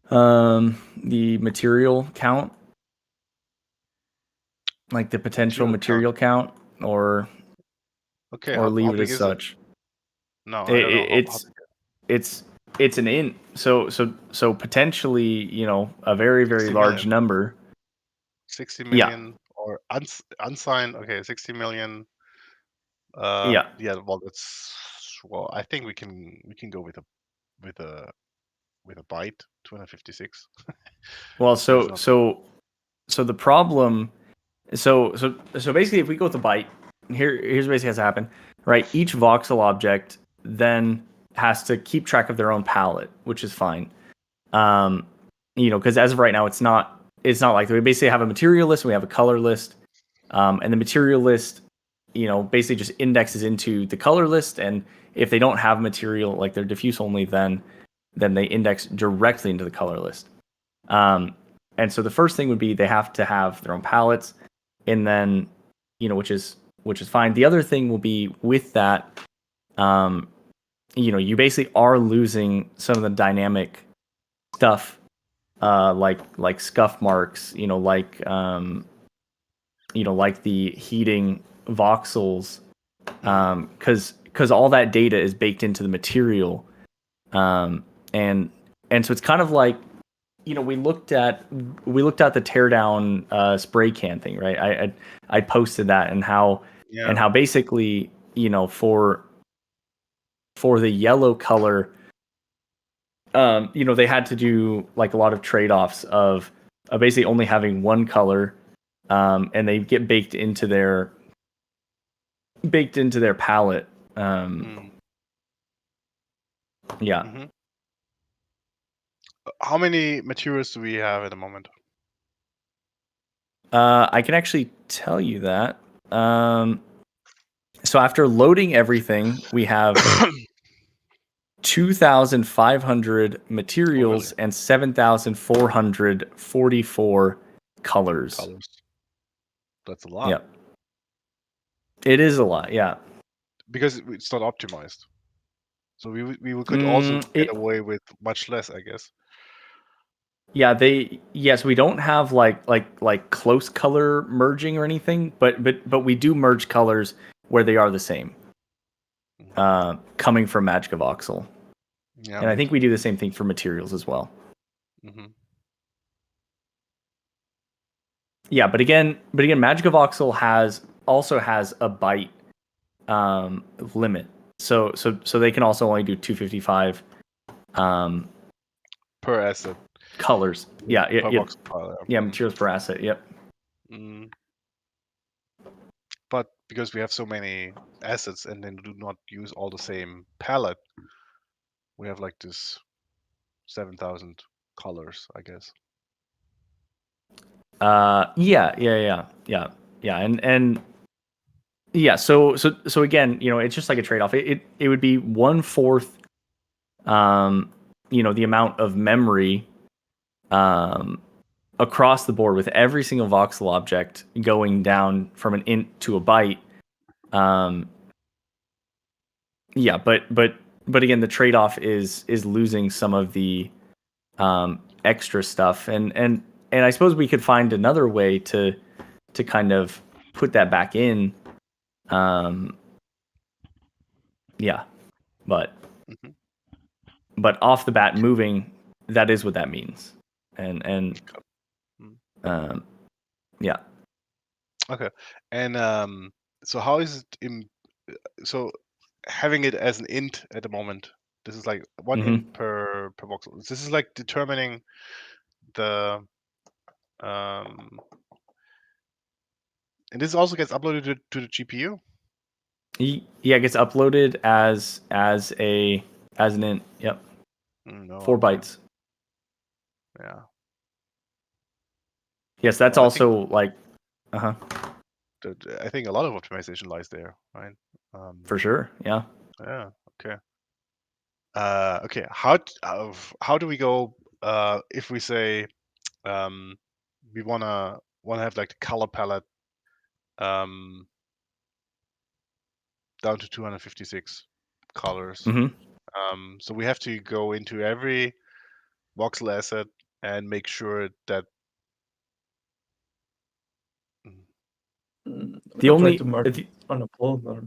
the material count? Like the potential material count, or Okay, leave how it big as is it? such. No, I don't know. How It's an int, so potentially, a very 60 large million. number. 60 Yeah. million or unsigned. Okay, 60 million. Yeah. Yeah. Well, well. I think we can go with a with a byte 256. Well, There's not. so the problem, so basically, if we go with the byte, here's basically has to happen, right? Each voxel object then has to keep track of their own palette, which is fine. Because as of right now, it's not like we basically have a material list, and we have a color list, and the material list, basically just indexes into the color list, and if they don't have material, like they're diffuse only, then then they index directly into the color list. And so the first thing would be they have to have their own palettes, and then, which is fine. The other thing will be with that, you basically are losing some of the dynamic stuff, like scuff marks, like the heating voxels, because all that data is baked into the material, and so it's kind of like, we looked at the teardown spray can thing, right? I posted that, and how basically, for the yellow color, they had to do like a lot of trade-offs of basically only having one color, and they get baked into their palette. Yeah. Mm-hmm. How many materials do we have at the moment? I can actually tell you that. So after loading everything, we have 2,500 materials and 7,444 colors. That's a lot. Yeah. It is a lot, yeah. Because it's not optimized. So we could also get away with much less, I guess. Yeah, we don't have like close color merging or anything, but we do merge colors where they are the same. Coming from Magic of Voxel. Yeah, and I think we do the same thing for materials as well. Mm-hmm. Yeah, but again, Magic of Voxel also has a byte limit. So they can also only do 255 per asset. Colors. Yeah, yeah, materials per asset. Yep. But because we have so many assets and then do not use all the same palette, we have like this 7,000 colors, I guess. Yeah, and yeah. So again, it's just like a trade-off. It would be 1/4, the amount of memory, across the board with every single voxel object going down from an int to a byte. Yeah, but again, the trade-off is losing some of the extra stuff, and I suppose we could find another way to kind of put that back in. Yeah, but off the bat, moving, that is what that means, and yeah. Okay, and so how is it so having it as an int at the moment? This is like one int per voxel. This is like determining the and this also gets uploaded to the GPU. Yeah, it gets uploaded as an int. Yep. 4 bytes. Yeah. Yes, that's also like. I think a lot of optimization lies there, right? For sure. Yeah. Yeah. Okay. Okay. How do we go if we say we wanna have like the color palette down to 256 colors? So we have to go into every voxel asset and make sure that the only to merge on a upload or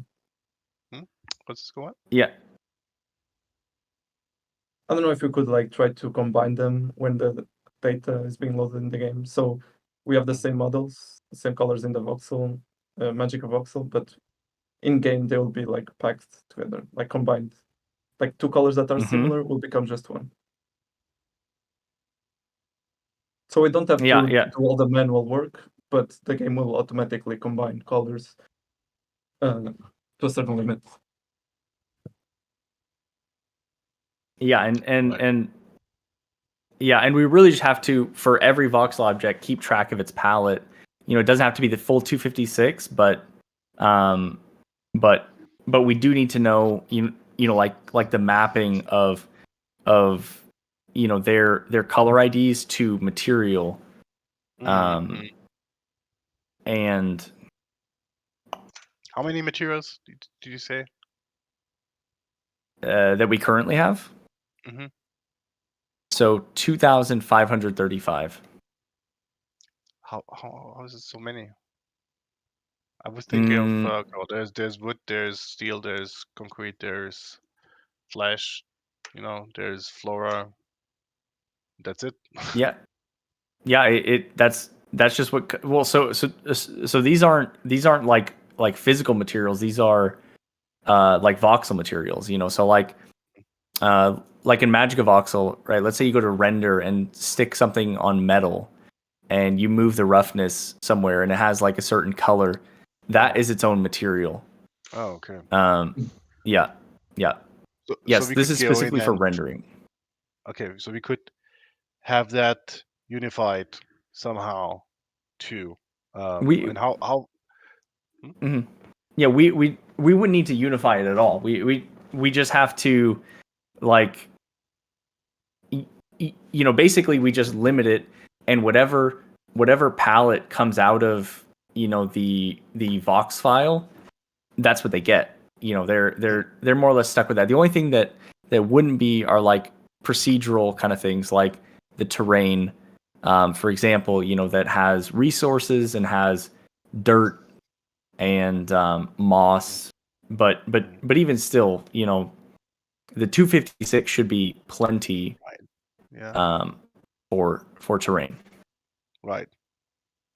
what's this go on? Yeah. I don't know if you could like try to combine them when the data is being loaded in the game. So we have the same models, the same colors in the voxel, Magic of Voxel, but in game they will be like packed together, like combined. Like 2 colors that are similar will become just one. So we don't have to do all the manual work, but the game will automatically combine colors to a certain limit. Yeah, and we really just have to, for every voxel object, keep track of its palette. It doesn't have to be the full 256, but we do need to know, like the mapping of their color IDs to material. Mhm. And How many materials did you say? that we currently have. Mm-hmm. So 2,535. How is it so many? I was thinking of there's wood, there's steel, there's concrete, there's flesh, there's flora. That's it. Yeah. That's just what. Well, so these aren't like physical materials. These are like voxel materials. So like in Magic of Voxel, right? Let's say you go to render and stick something on metal, and you move the roughness somewhere, and it has like a certain color. That is its own material. Oh, okay. Yeah. So Yes, we this could is go specifically in for and rendering. okay, so we could have that unified somehow too. We And how? mhm. Yeah, we wouldn't need to unify it at all. We just have to like basically we just limit it, and whatever palette comes out of the Vox file, that's what they get. They're more or less stuck with that. The only thing that wouldn't be are like procedural kind of things, like the terrain, for example, that has resources and has dirt and moss, but even still, the 256 should be plenty. Right. Yeah. For terrain. Right.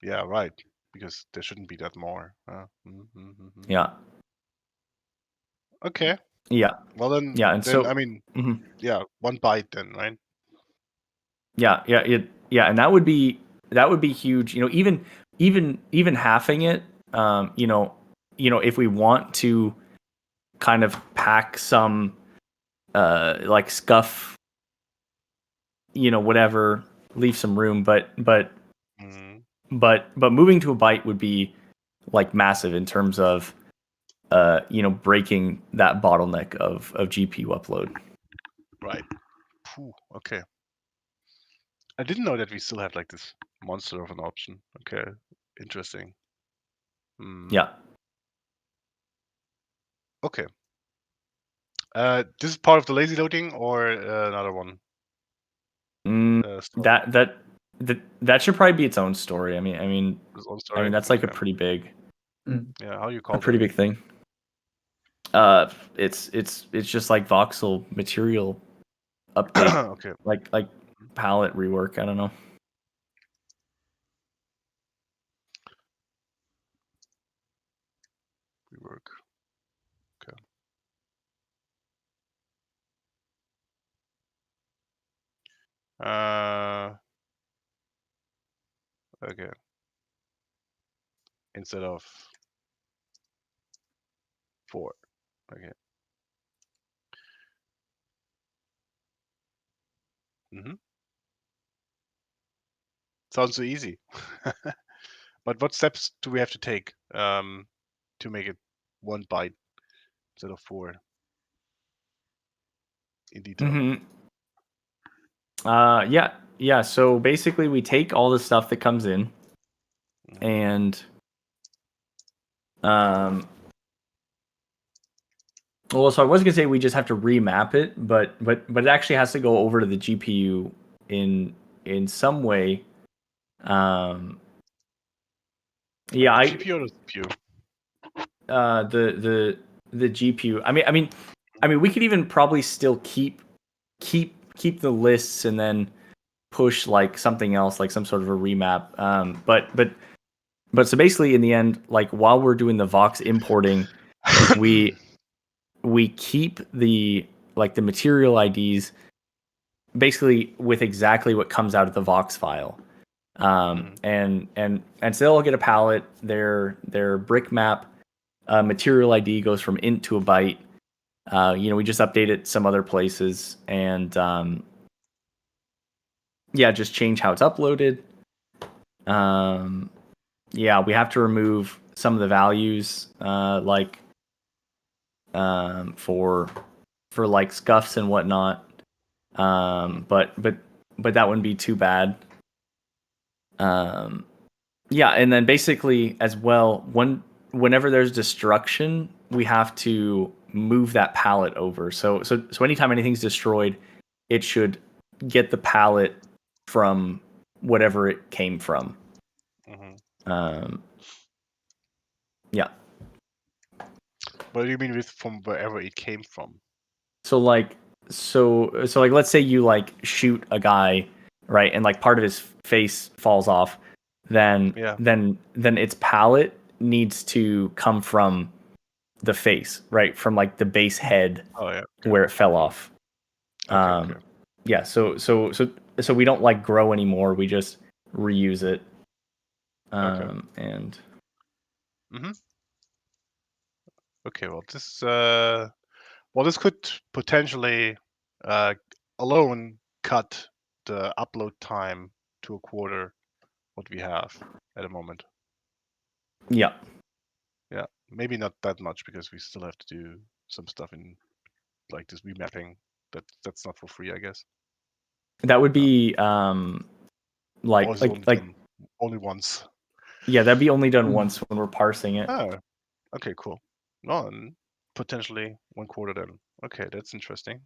Yeah. Right. Because there shouldn't be that more. Yeah. Okay. Yeah. Well then. Yeah, and then so I mean, mhm. yeah, 1 byte then, right? Yeah, and that would be huge. Even halving it, if we want to kind of pack some like scuff, whatever, leave some room, but Mhm. moving to a byte would be like massive in terms of breaking that bottleneck of GPU upload. Right. Phew, okay. I didn't know that we still had like this monster of an option. Okay. Interesting. Yeah. Okay. This is part of the lazy loading or another one? Story? That should probably be its own story. I mean, Its own story? that's like a Okay. pretty big, Yeah. How you call pretty that? big thing. It's just like voxel material update, Okay. like palette rework. I don't know. Rework. Okay. Okay. Instead of 4. Okay. Sounds so easy. But what steps do we have to take to make it 1 byte instead of 4 in detail? Yeah. So basically, we take all the stuff that comes in, and well, so I was gonna say we just have to remap it, but it actually has to go over to the GPU in some way. Yeah, the GPU or the CPU? The GPU. I mean, we could even probably still keep the lists and then push like something else, like some sort of a remap. But so basically, in the end, like while we're doing the Vox importing, we keep the material IDs basically with exactly what comes out of the Vox file. And so they'll get a palette. Their brick map material ID goes from int to a byte. We just update it some other places, and just change how it's uploaded. We have to remove some of the values, for like scuffs and whatnot. But that wouldn't be too bad. Yeah, and then basically as well, whenever there's destruction, we have to move that pallet over. So anytime anything's destroyed, it should get the pallet from whatever it came from. Yeah. What do you mean with from wherever it came from? So like let's say you like shoot a guy, right, and like part of his face falls off, then its palate needs to come from the face, right, from like the base head where it fell off. Yeah, so we don't like grow anymore, we just reuse it. And okay, well this could potentially alone cut the upload time to a quarter what we have at the moment. Yeah, maybe not that much because we still have to do some stuff in like this remapping. That's not for free, I guess. that would be like only once. Yeah, that'd be only done once when we're parsing it. Oh, okay, cool. No, and potentially 1/4 then. Okay, that's interesting.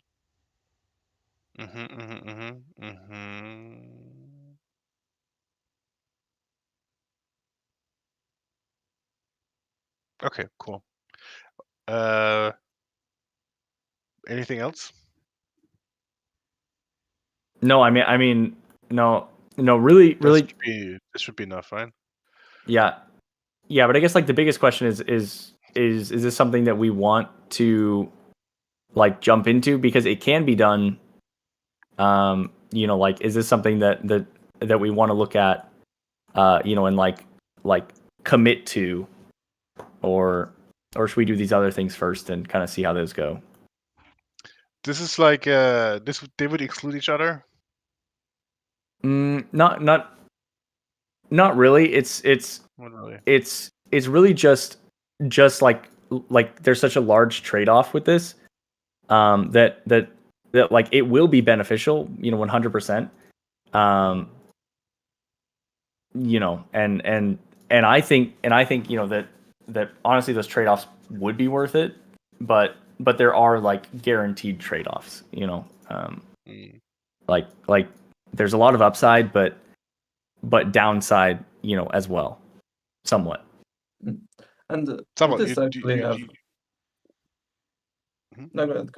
Okay, cool. Anything else? No, I mean, no, really. This should be enough, right? Yeah, but I guess like the biggest question is this something that we want to like jump into, because it can be done. Like, is this something that we want to look at, and like commit to, or should we do these other things first and kind of see how those go? This is like they would exclude each other. Not really. It's really just like there's such a large trade-off with this, that like it will be beneficial, 100%. And I think that honestly those trade-offs would be worth it, but there are like guaranteed trade-offs, like there's a lot of upside, but downside, as well, somewhat. And somewhat. This actually have... No, go ahead.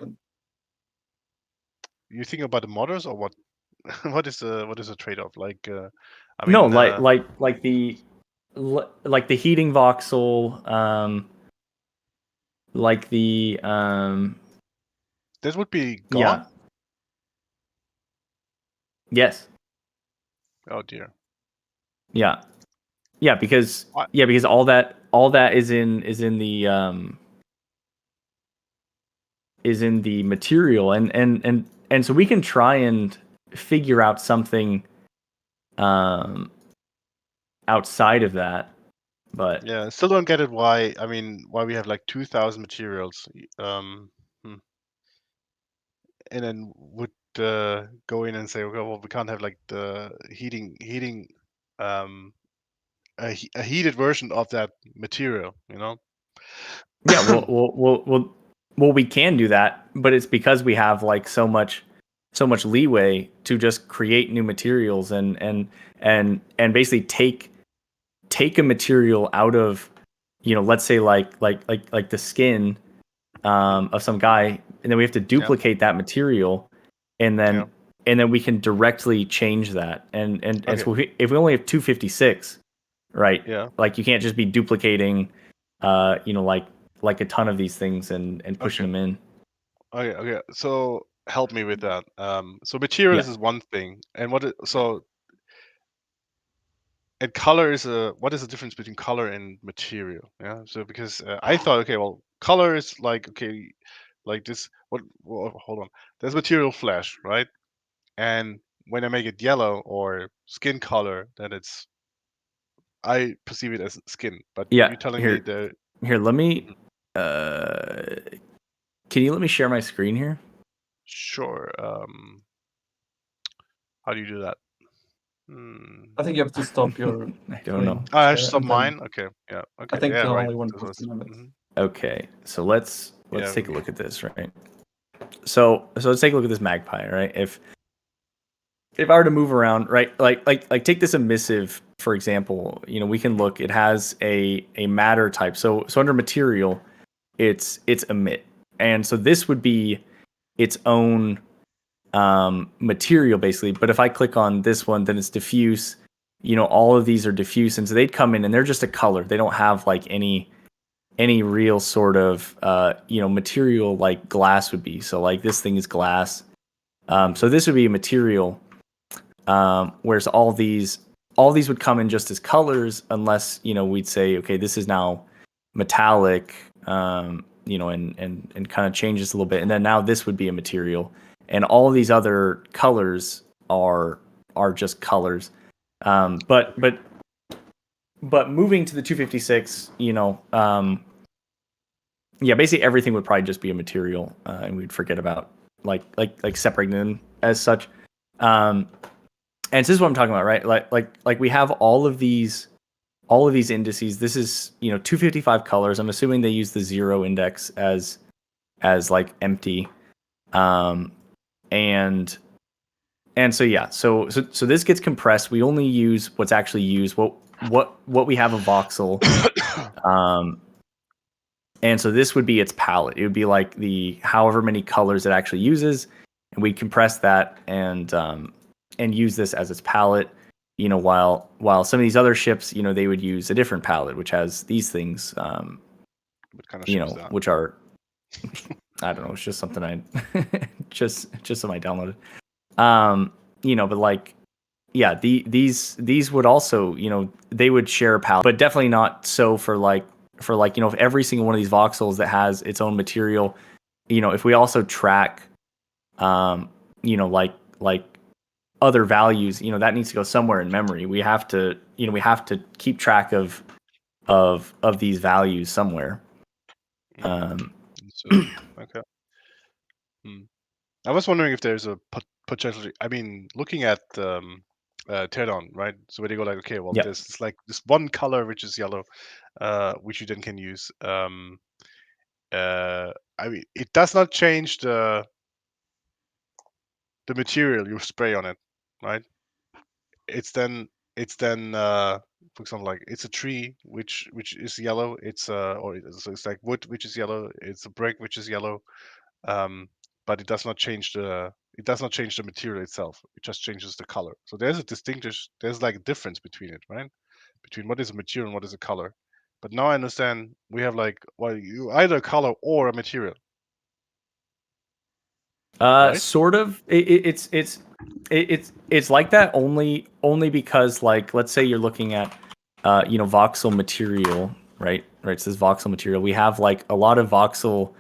You think about the modders or what? What is the trade-off? Like, I mean, no, like the heating voxel, like the this would be gone. Yeah. Yes. Oh dear. Yeah. Because all that is in the material, and so we can try and figure out something outside of that, but yeah, still don't get it why we have like 2,000 materials, and then would go in and say, okay, well, we can't have like the heating a heated version of that material, Yeah, well, we can do that, but it's because we have like so much leeway to just create new materials and basically take a material out of, let's say like the skin of some guy, and then we have to duplicate that material, and then we can directly change that, and so if we only have 256, right? Yeah. Like you can't just be duplicating, like a ton of these things and pushing them in. Okay. So help me with that. So materials is one thing, and and color is what is the difference between color and material? Yeah. So because I thought, okay, well, color is like, okay, like this. Hold on. There's material flash, right? And when I make it yellow or skin color, then I perceive it as skin. But you're telling me that here. Let me. Can you let me share my screen here? Sure. How do you do that? I think you have to stop your. I don't know. I have to share, stop and then mine. Okay, yeah, okay, I think yeah, right. only one So it's- person limit. mhm. Okay, so let's Yeah, take a look at this, right? So let's take a look at this magpie, right? If I were to move around, right, like take this emissive, for example, you know, we can look, it has a matter type. So under material, it's emit. And so this would be its own material basically. But if I click on this one, then it's diffuse. You know, all of these are diffuse, and so they'd come in and they're just a color. They don't have like any real sort of you know, material like glass would be. So like this thing is glass. So this would be a material. Whereas all these would come in just as colors, unless, you know, we'd say, okay, this is now metallic, you know, and kind of changes a little bit, and then now this would be a material, and all these other colors are just colors. But moving to the 256, you know, yeah, basically everything would probably just be a material, and we'd forget about like separating them as such. And this is what I'm talking about, right? Like we have all of these indices. This is, you know, 255 colors. I'm assuming they use the 0 index as like empty. And so yeah, so this gets compressed. We only use what's actually used, what we have a voxel. And so this would be its palette. It would be like the however many colors it actually uses, and we compress that and use this as its palette. You know, while some of these other ships, you know, they would use a different palette, which has these things, What kind of you ship is know, that? which are, I don't know, it's just something I just something I downloaded. You know, but like, yeah, these would also, you know, they would share a palette, but definitely not so for like, you know, if every single one of these voxels that has its own material, you know, if we also track, you know, like other values, you know, that needs to go somewhere in memory. We have to, you know, we have to keep track of these values somewhere. So, okay. I was wondering if there's a potential. I mean, looking at teardown, right? So where they go like, okay, well, Yep. there's like this one color which is yellow, which you then can use. I mean, it does not change the material you spray on it, right? It's then for example, like it's a tree which is yellow. It's so it's like wood which is yellow. It's a brick which is yellow. But it does not change the material itself. It just changes the color. So there's like a difference between it, right? Between what is a material and what is a color. But now I understand we have like, well, you either a color or a material. Right? Sort of. It's like that only because, like, let's say you're looking at you know, voxel material, right? Right. It says voxel material. We have like a lot of voxel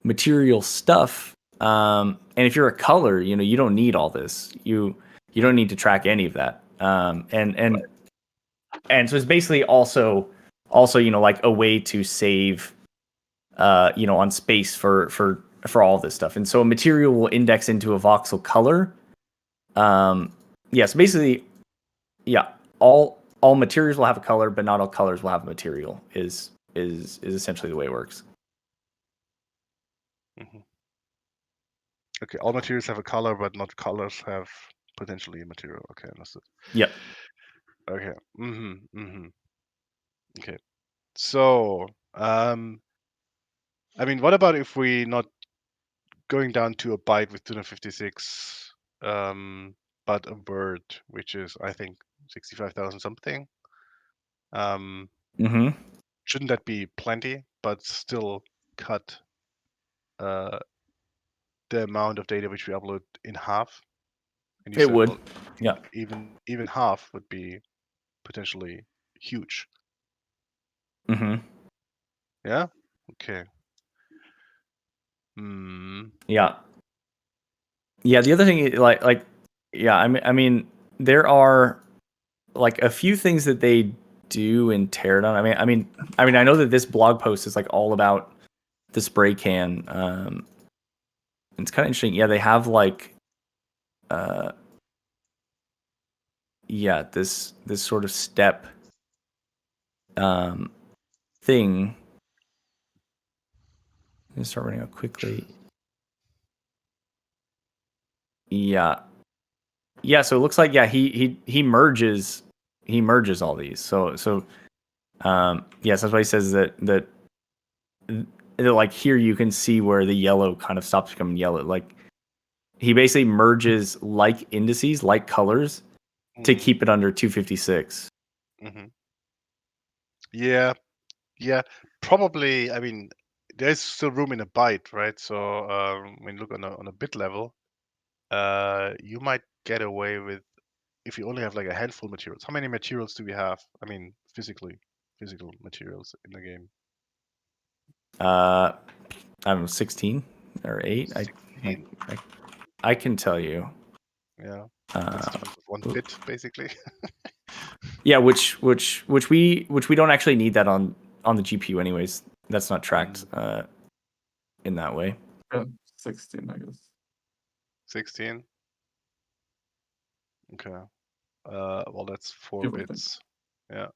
material stuff. And if you're a color, you know, you don't need all this. You don't need to track any of that. And so it's basically also, you know, like a way to save, you know, on space for all this stuff. And so a material will index into a voxel color. Yeah, so basically, yeah, all materials will have a color, but not all colors will have a material. Is essentially the way it works. Mm-hmm. Okay, all materials have a color, but not colors have potentially a material. Okay, understood. Yep. Okay. Okay. So, I mean, what about if we not going down to a byte with 256, but a word which is, I think, 65,000 something? Shouldn't that be plenty, but still cut the amount of data which we upload in half? And you It said, would. well, Yeah. even half would be potentially huge. Yeah. Okay. Yeah. Yeah. The other thing, like, yeah. I mean, there are like a few things that they do in Teardown. I know that this blog post is like all about the spray can. It's kind of interesting. Yeah, they have like, this sort of step thing. Let me start running out quickly. Yeah. So it looks like he merges all these. So yes, that's why he says that like here you can see where the yellow kind of stops becoming yellow. Like he basically merges like indices, like colors, to keep it under 256. Mm-hmm. Yeah, probably. I mean, there's still room in a byte, right? So when you look on a bit level, you might get away with if you only have like a handful of materials. How many materials do we have? I mean, physical materials in the game. I don't know, 16 or 8. 16? I can tell you. Yeah, that's one bit basically. Yeah, which we don't actually need that on the GPU anyways. That's not tracked in that way. 16, I guess. 16. Okay. Well, that's 4 Give or take. bits. Yeah.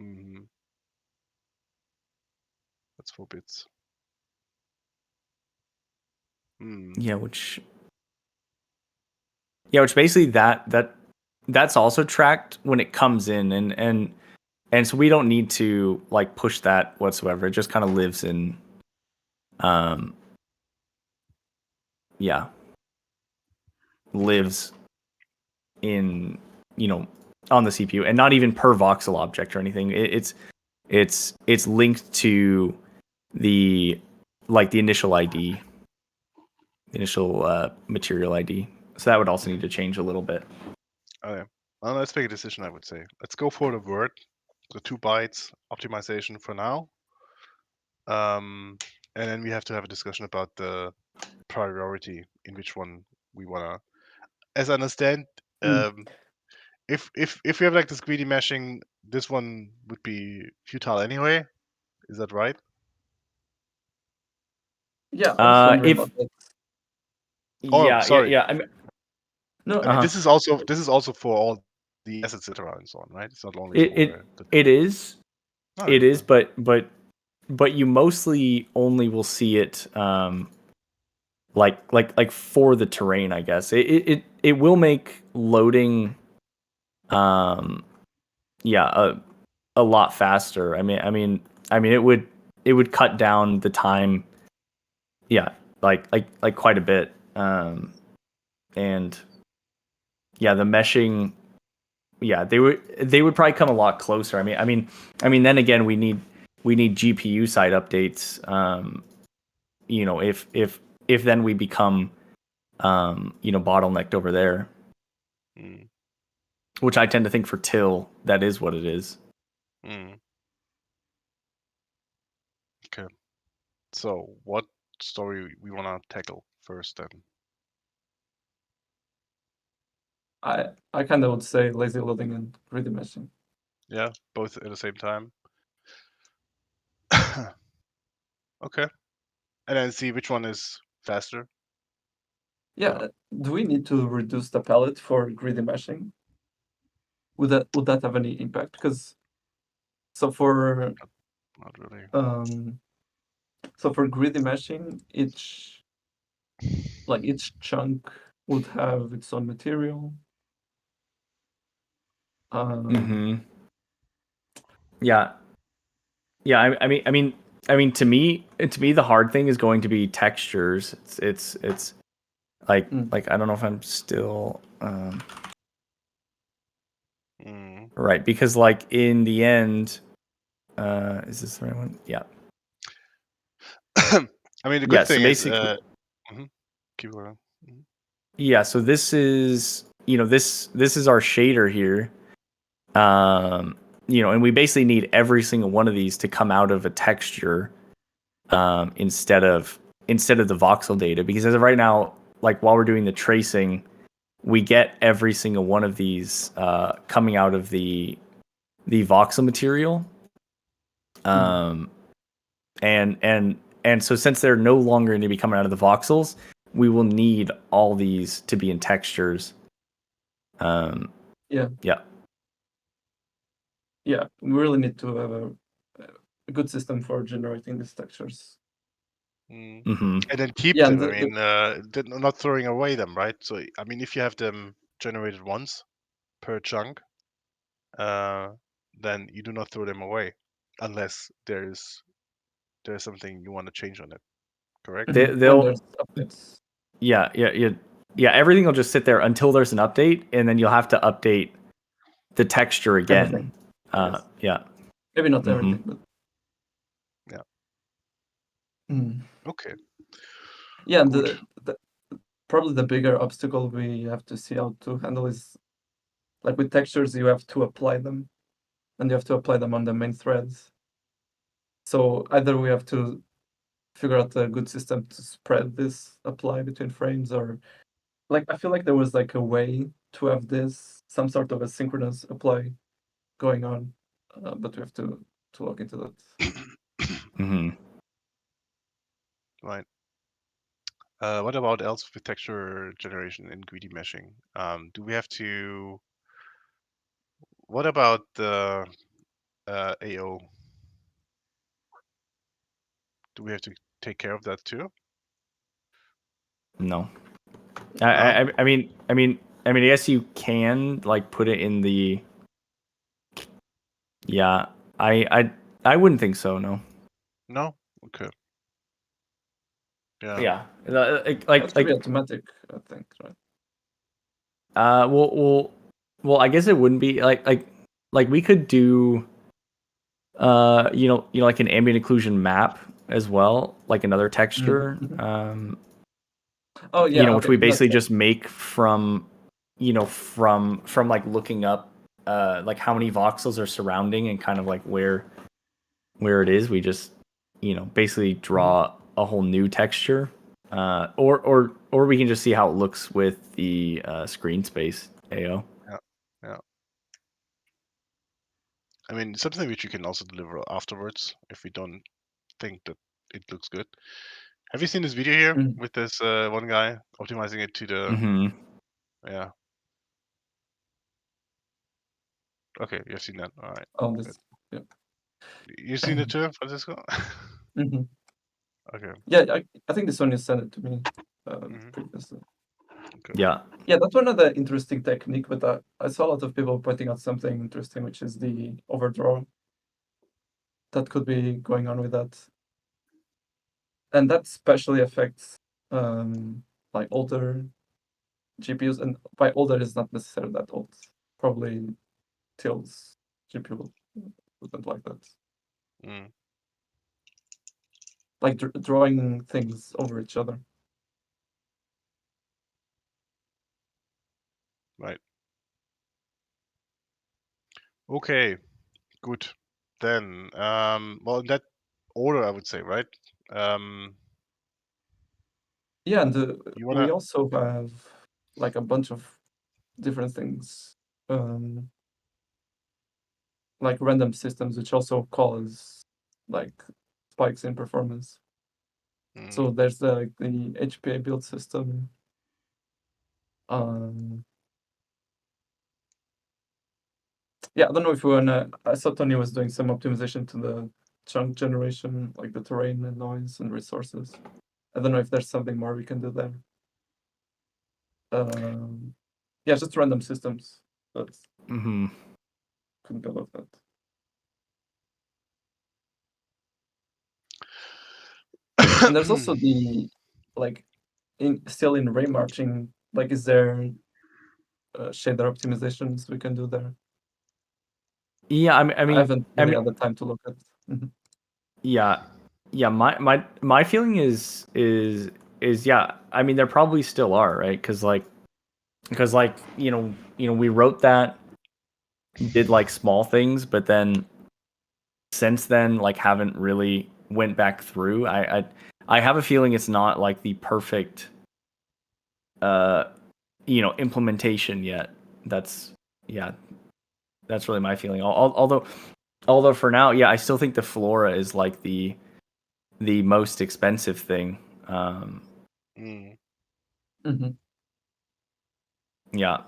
Mm-hmm. That's 4 bits. Yeah, which basically that's also tracked when it comes in, and so we don't need to like push that whatsoever. It just kind of lives in lives in, on the CPU, and not even per voxel object or anything. It's linked to the initial ID, the initial material ID. So that would also need to change a little bit. Okay. Well, let's make a decision, I would say. Let's go for the word, the 2 bytes optimization for now. And then we have to have a discussion about the priority in which one we wanna. As I understand, if we have like this greedy meshing, this one would be futile anyway. Is that right? Yeah, I was wondering If about that. Oh, sorry. I mean, No, I mean, this is also for all the assets that are and so on, right? It's not only for the. it is. All It right, is, cool. but you mostly only will see it like for the terrain, I guess. It will make loading a lot faster. I mean it would cut down the time, like quite a bit. And yeah, the meshing, they would probably come a lot closer. I mean then again we need GPU side updates. If then we become bottlenecked over there. Which I tend to think for Till, that is what it is. Okay. So, what story we want to tackle first then? I kind of would say lazy loading and greedy meshing. Yeah, both at the same time. Okay. And then see which one is faster. Yeah, do we need to reduce the palette for greedy meshing? Would that have any impact? Because for Not really. so for greedy meshing, each chunk would have its own material. Yeah. I mean, to me, the hard thing is going to be textures. It's like I don't know if I'm still right, because like in the end, is this the right one? Yeah. I mean, the good thing is keep going. Yeah, so this is this is our shader here. And we basically need every single one of these to come out of a texture instead of the voxel data, because as of right now, like while we're doing the tracing, we get every single one of these coming out of the voxel material. And so since they're no longer going to be coming out of the voxels, we will need all these to be in textures. Yeah. Yeah. Yeah, we really need to have a good system for generating these textures. Mm-hmm. And then keep Yeah, them. and I mean, not throwing away them, right? So, I mean, if you have them generated once per chunk, then you do not throw them away unless there's something you want to change on it. Correct? when They'll there's updates. yeah. Everything will just sit there until there's an update, and then you'll have to update the texture again. Everything. Yes. Yeah. Maybe not Mhm. everything, but Yeah. Mm. Okay. Yeah, and Good. probably the bigger obstacle we have to see how to handle is like with textures, you have to apply them, and you have to apply them on the main threads. So either we have to figure out a good system to spread this apply between frames, or like I feel like there was like a way to have this some sort of a synchronous apply going on, but we have to look into that. Mm-hmm. Right. What about else with texture generation and greedy meshing? Do we have to? What about the AO? Do we have to take care of that too? No. No? I mean, yes, you can like put it in the. Yeah, I wouldn't think so. No. No? Okay. Yeah. Yeah, That should be automatic, I think, right? well, I guess it wouldn't be like we could do like an ambient occlusion map as well, like another texture. Mm-hmm. Oh yeah, Which okay, we basically that's just make from like looking up like how many voxels are surrounding and kind of like where it is. We just basically draw a whole new texture, or we can just see how it looks with the screen space AO. Yeah. I mean, something which you can also deliver afterwards if we don't think that it looks good. Have you seen this video here Mhm. with this one guy optimizing it to the? Mm-hmm. Yeah. Okay, you've seen that. All right. on this. Yeah. You've seen it too, Francisco? Mm-hmm. Okay. Yeah, I think this one you sent it to me Mhm. previously. Okay. Yeah. Yeah, that's one of the interesting technique, but I saw a lot of people pointing out something interesting, which is the overdraw that could be going on with that. And that especially affects like older GPUs, and by older is not necessarily that old. Probably Till's GPU wouldn't like that. Mm. Like drawing things over each other. Right. Okay. Good. Then, well, in that order, I would say, right? Yeah, and You we wanna? also have like a bunch of different things, like random systems, which also cause like spikes in performance. So there's the HPA build system. Yeah, I don't know if we wanna. I saw Tony was doing some optimization to the chunk generation, like the terrain and noise and resources. I don't know if there's something more we can do there. Yeah, just random systems that Mm-hmm. could build off that. And there's also the like still in ray marching. Like, is there shader optimizations we can do there? Yeah, I I mean, haven't really had the time to look at. Mhm. yeah. My feeling is yeah. I mean, there probably still are, right? Because we wrote that, did like small things, but then since then like haven't really went back through. I have a feeling it's not like the perfect implementation yet. That's really my feeling. Although for now, yeah, I still think the Flora is like the most expensive thing. Mm. Mhm. Yeah.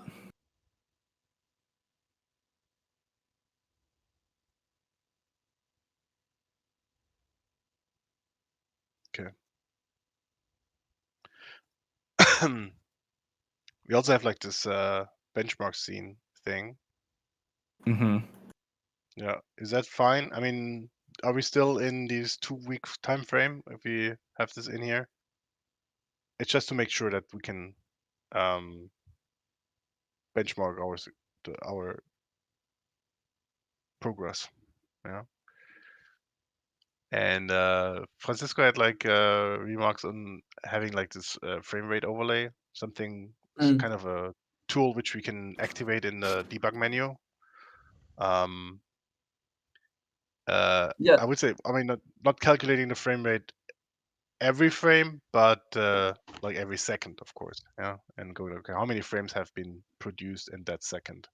we also have like this benchmark scene thing. Mm-hmm. Yeah, is that fine? I mean, are we still in these 2 week time frame if we have this in here? It's just to make sure that we can benchmark our progress. Yeah. And Francisco had like remarks on having like this frame rate overlay, something kind of a tool which we can activate in the debug menu. Yeah, I would say, I mean, not calculating the frame rate every frame, but like every second, of course. Yeah, and go, okay, how many frames have been produced in that second?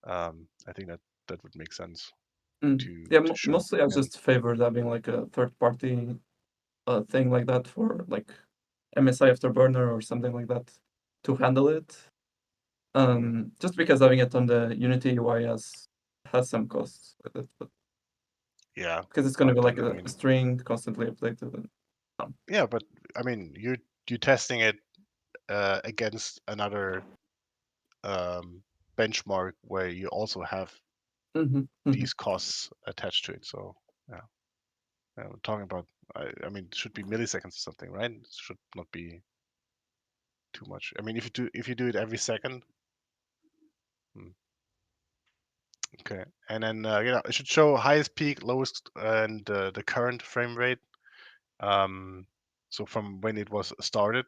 I think that would make sense to yeah. show. Mostly, I Yeah. just favored having like a third-party thing like that for like MSI Afterburner or something like that to handle it. Just because having it on the Unity UI has some costs with it, but Yeah, because it's going to but be like then, I a mean, string constantly updated. And, yeah, but I mean, you're testing it against another benchmark where you also have these costs attached to it. So yeah, we're talking about. I mean, it should be milliseconds or something, right? It should not be too much. I mean, if you do it every second, okay, and then it should show highest peak, lowest, and the current frame rate. So from when it was started,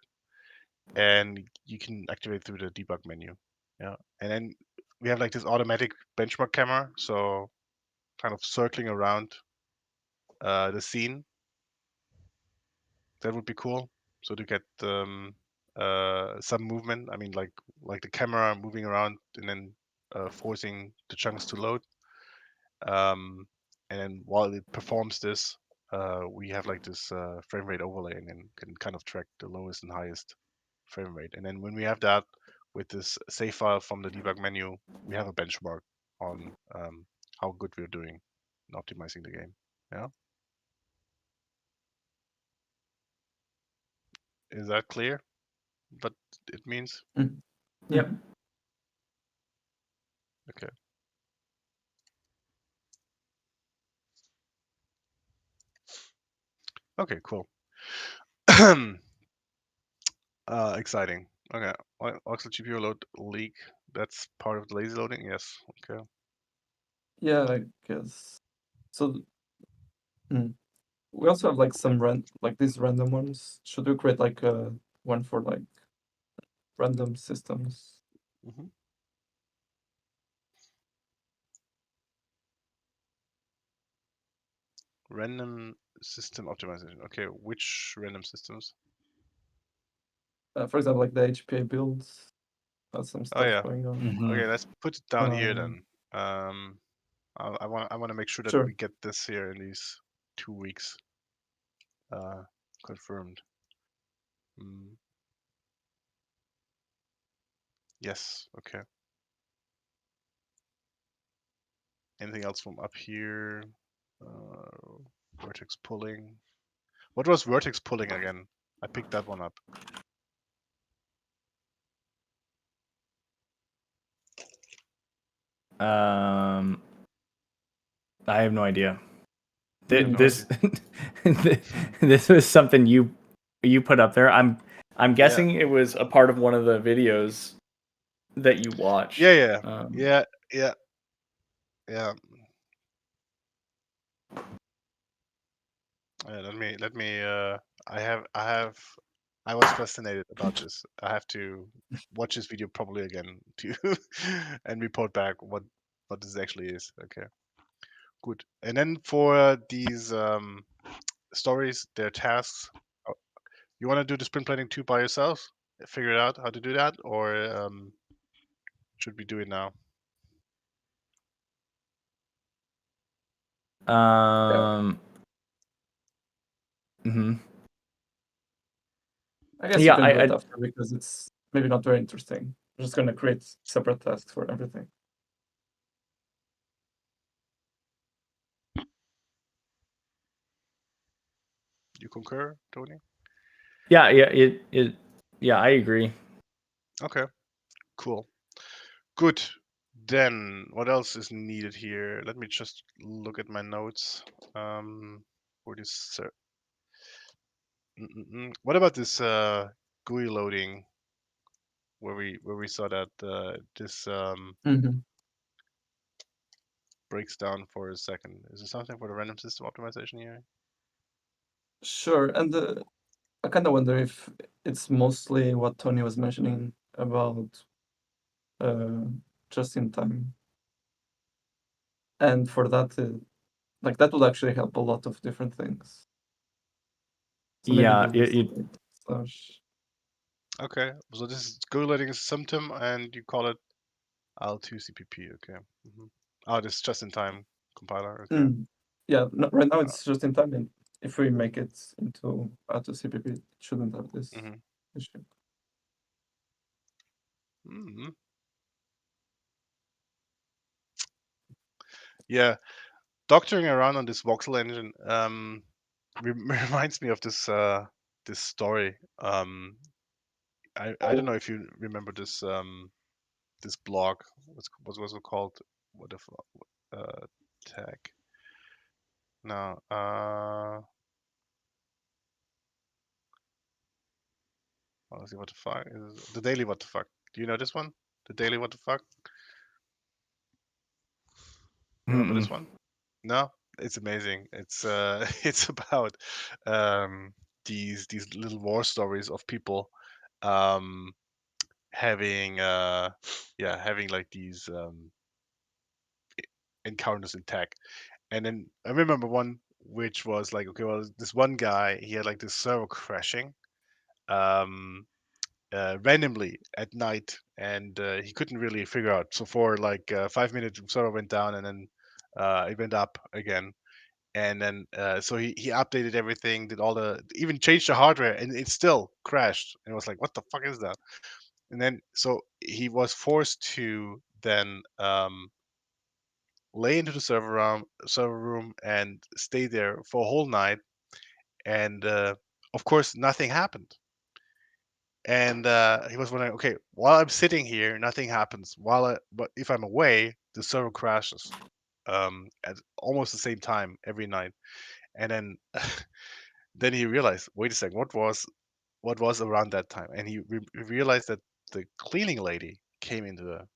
and you can activate through the debug menu. Yeah, and then we have like this automatic benchmark camera, so kind of circling around the scene. That would be cool. So to get some movement. I mean, like the camera moving around and then forcing the chunks to load. And then while it performs this, we have like this frame rate overlay, and then can kind of track the lowest and highest frame rate. And then when we have that with this save file from the debug menu, we have a benchmark on how good we're doing in optimizing the game. Yeah. Is that clear? What it means? Yep. Okay. Okay, cool. Exciting. Okay. Oxford GPU load leak. That's part of the lazy loading? Yes. Okay. yeah, I guess. So we also have like some like these random ones. Should we create like a one for like random systems? Mm-hmm. Random system optimization. Okay, which random systems? For example, like the HPA builds has some Oh stuff yeah. going on. Mm-hmm. Okay, let's put it down here then. Um, I want to make sure that Sure. we get this here in these 2 weeks confirmed. Yes. Okay. Anything else from up here? Vertex pulling. What was vertex pulling again? I picked that one up. I have no idea. You have no This this was something you put up there. I'm guessing it was a part of one of the videos that you watched. Yeah. Let me. I was fascinated about this. I have to watch this video probably again to and report back what this actually is. Okay, good. And then for these stories, their tasks. You want to do the sprint planning 2 by yourself? Figure it out how to do that, or should we do it now? I guess you can do it after because it's maybe not very interesting. I'm just going to create separate tasks for everything. You concur, Tony? Yeah. Yeah, I agree. Okay, cool. Good. Then what else is needed here? Let me just look at my notes. For this. What about this GUI loading where we saw that this Mm-hmm. breaks down for a second? Is there something for the random system optimization here? Sure, and I kind of wonder if it's mostly what Tony was mentioning about just in time, and for that, like that would actually help a lot of different things. So maybe Yeah, do this / Okay, so this is GUI loading is a symptom, and you call it L2 CPP. Okay. Oh, this just in time compiler. Okay. Yeah, no, right now it's just in time, and if we make it into L2 CPP, it shouldn't have this issue. Yeah, doctoring around on this voxel engine reminds me of this this story. I don't know if you remember this this blog. What was it called? What the tag? No. Let's see. What the fuck? The Daily What the Fuck? Do you know this one? The Daily What the Fuck? Remember this one? No, it's amazing. It's it's about these little war stories of people having having like these encounters in tech. And then I remember one which was like, okay, well, this one guy, he had like this server crashing um randomly at night, and he couldn't really figure out. So for like 5 minutes, the server went down, and then it went up again. And then so he updated everything, did all the even changed the hardware, and it still crashed. And it was like, what the fuck is that? And then so he was forced to then lay into the server room and stay there for a whole night. And of course, nothing happened. And he was wondering, okay, while I'm sitting here, nothing happens. But if I'm away, the server crashes at almost the same time every night. And then then he realized, wait a second, what was around that time? And he realized that the cleaning lady came into the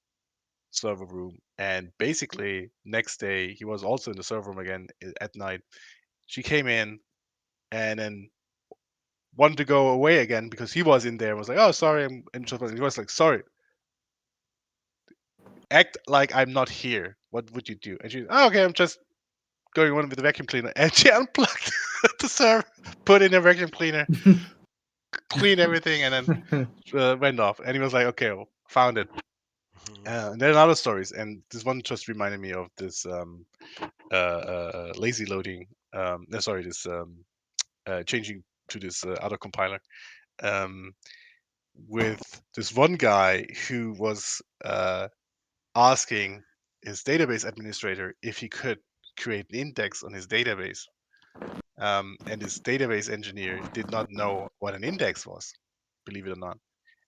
server room, and basically next day he was also in the server room again at night. She came in and then wanted to go away again because he was in there and was like, oh, sorry, I'm in trouble. And he was like, sorry, act like I'm not here. What would you do? And she, oh, okay, I'm just going on with the vacuum cleaner. And she unplugged the server, put in a vacuum cleaner, cleaned everything, and then went off. And he was like, okay, well, found it. And there are other stories, and this one just reminded me of this lazy loading. No, sorry, this changing to this other compiler with this one guy who was asking his database administrator if he could create an index on his database. And his database engineer did not know what an index was, believe it or not.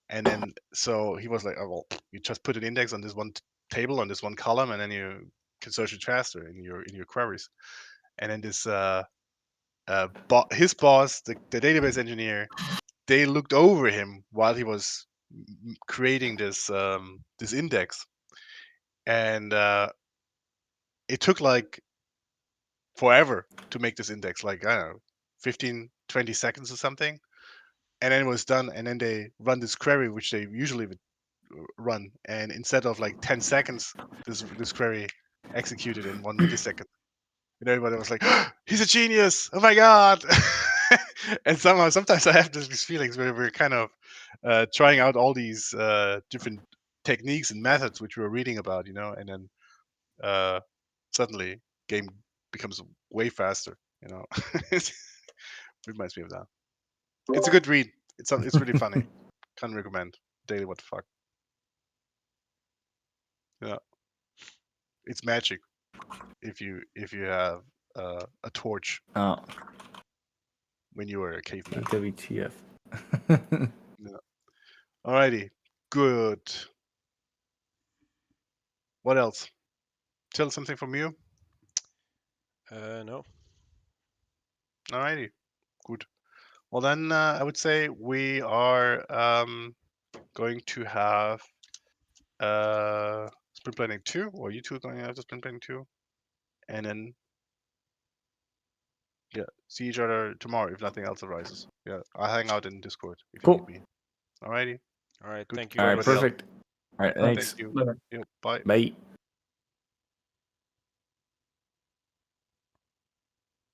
And then so he was like, oh, well, you just put an index on this one table on this one column, and then you can search it faster in your queries. And then this his boss, the database engineer, they looked over him while he was creating this this index, and it took like forever to make this index, like I don't know, 15, 20 seconds or something, and then it was done. And then they run this query, which they usually would run, and instead of like 10 seconds, this query executed in 1 millisecond. And everybody was like, oh, he's a genius, oh my god. And sometimes I have these feelings where we're kind of trying out all these different techniques and methods which we were reading about, and then suddenly game becomes way faster. It reminds me of that. It's a good read. It's really funny. Can't recommend. Daily What the Fuck. Yeah, it's magic if you have a torch Oh, when you were a caveman. WTF. Yeah. Alrighty, good. What else? Till, something from you? No. Alrighty, good. Well then, I would say we are going to have sprint planning 2, or you two going after sprint planning 2, and then see each other tomorrow if nothing else arises. Yeah, I'll hang out in Discord if you Cool. need me. Alrighty. All right. Good. Thank you, All right, everybody. perfect. All right, thanks. Thank you. Bye-bye. Yep, bye. Bye.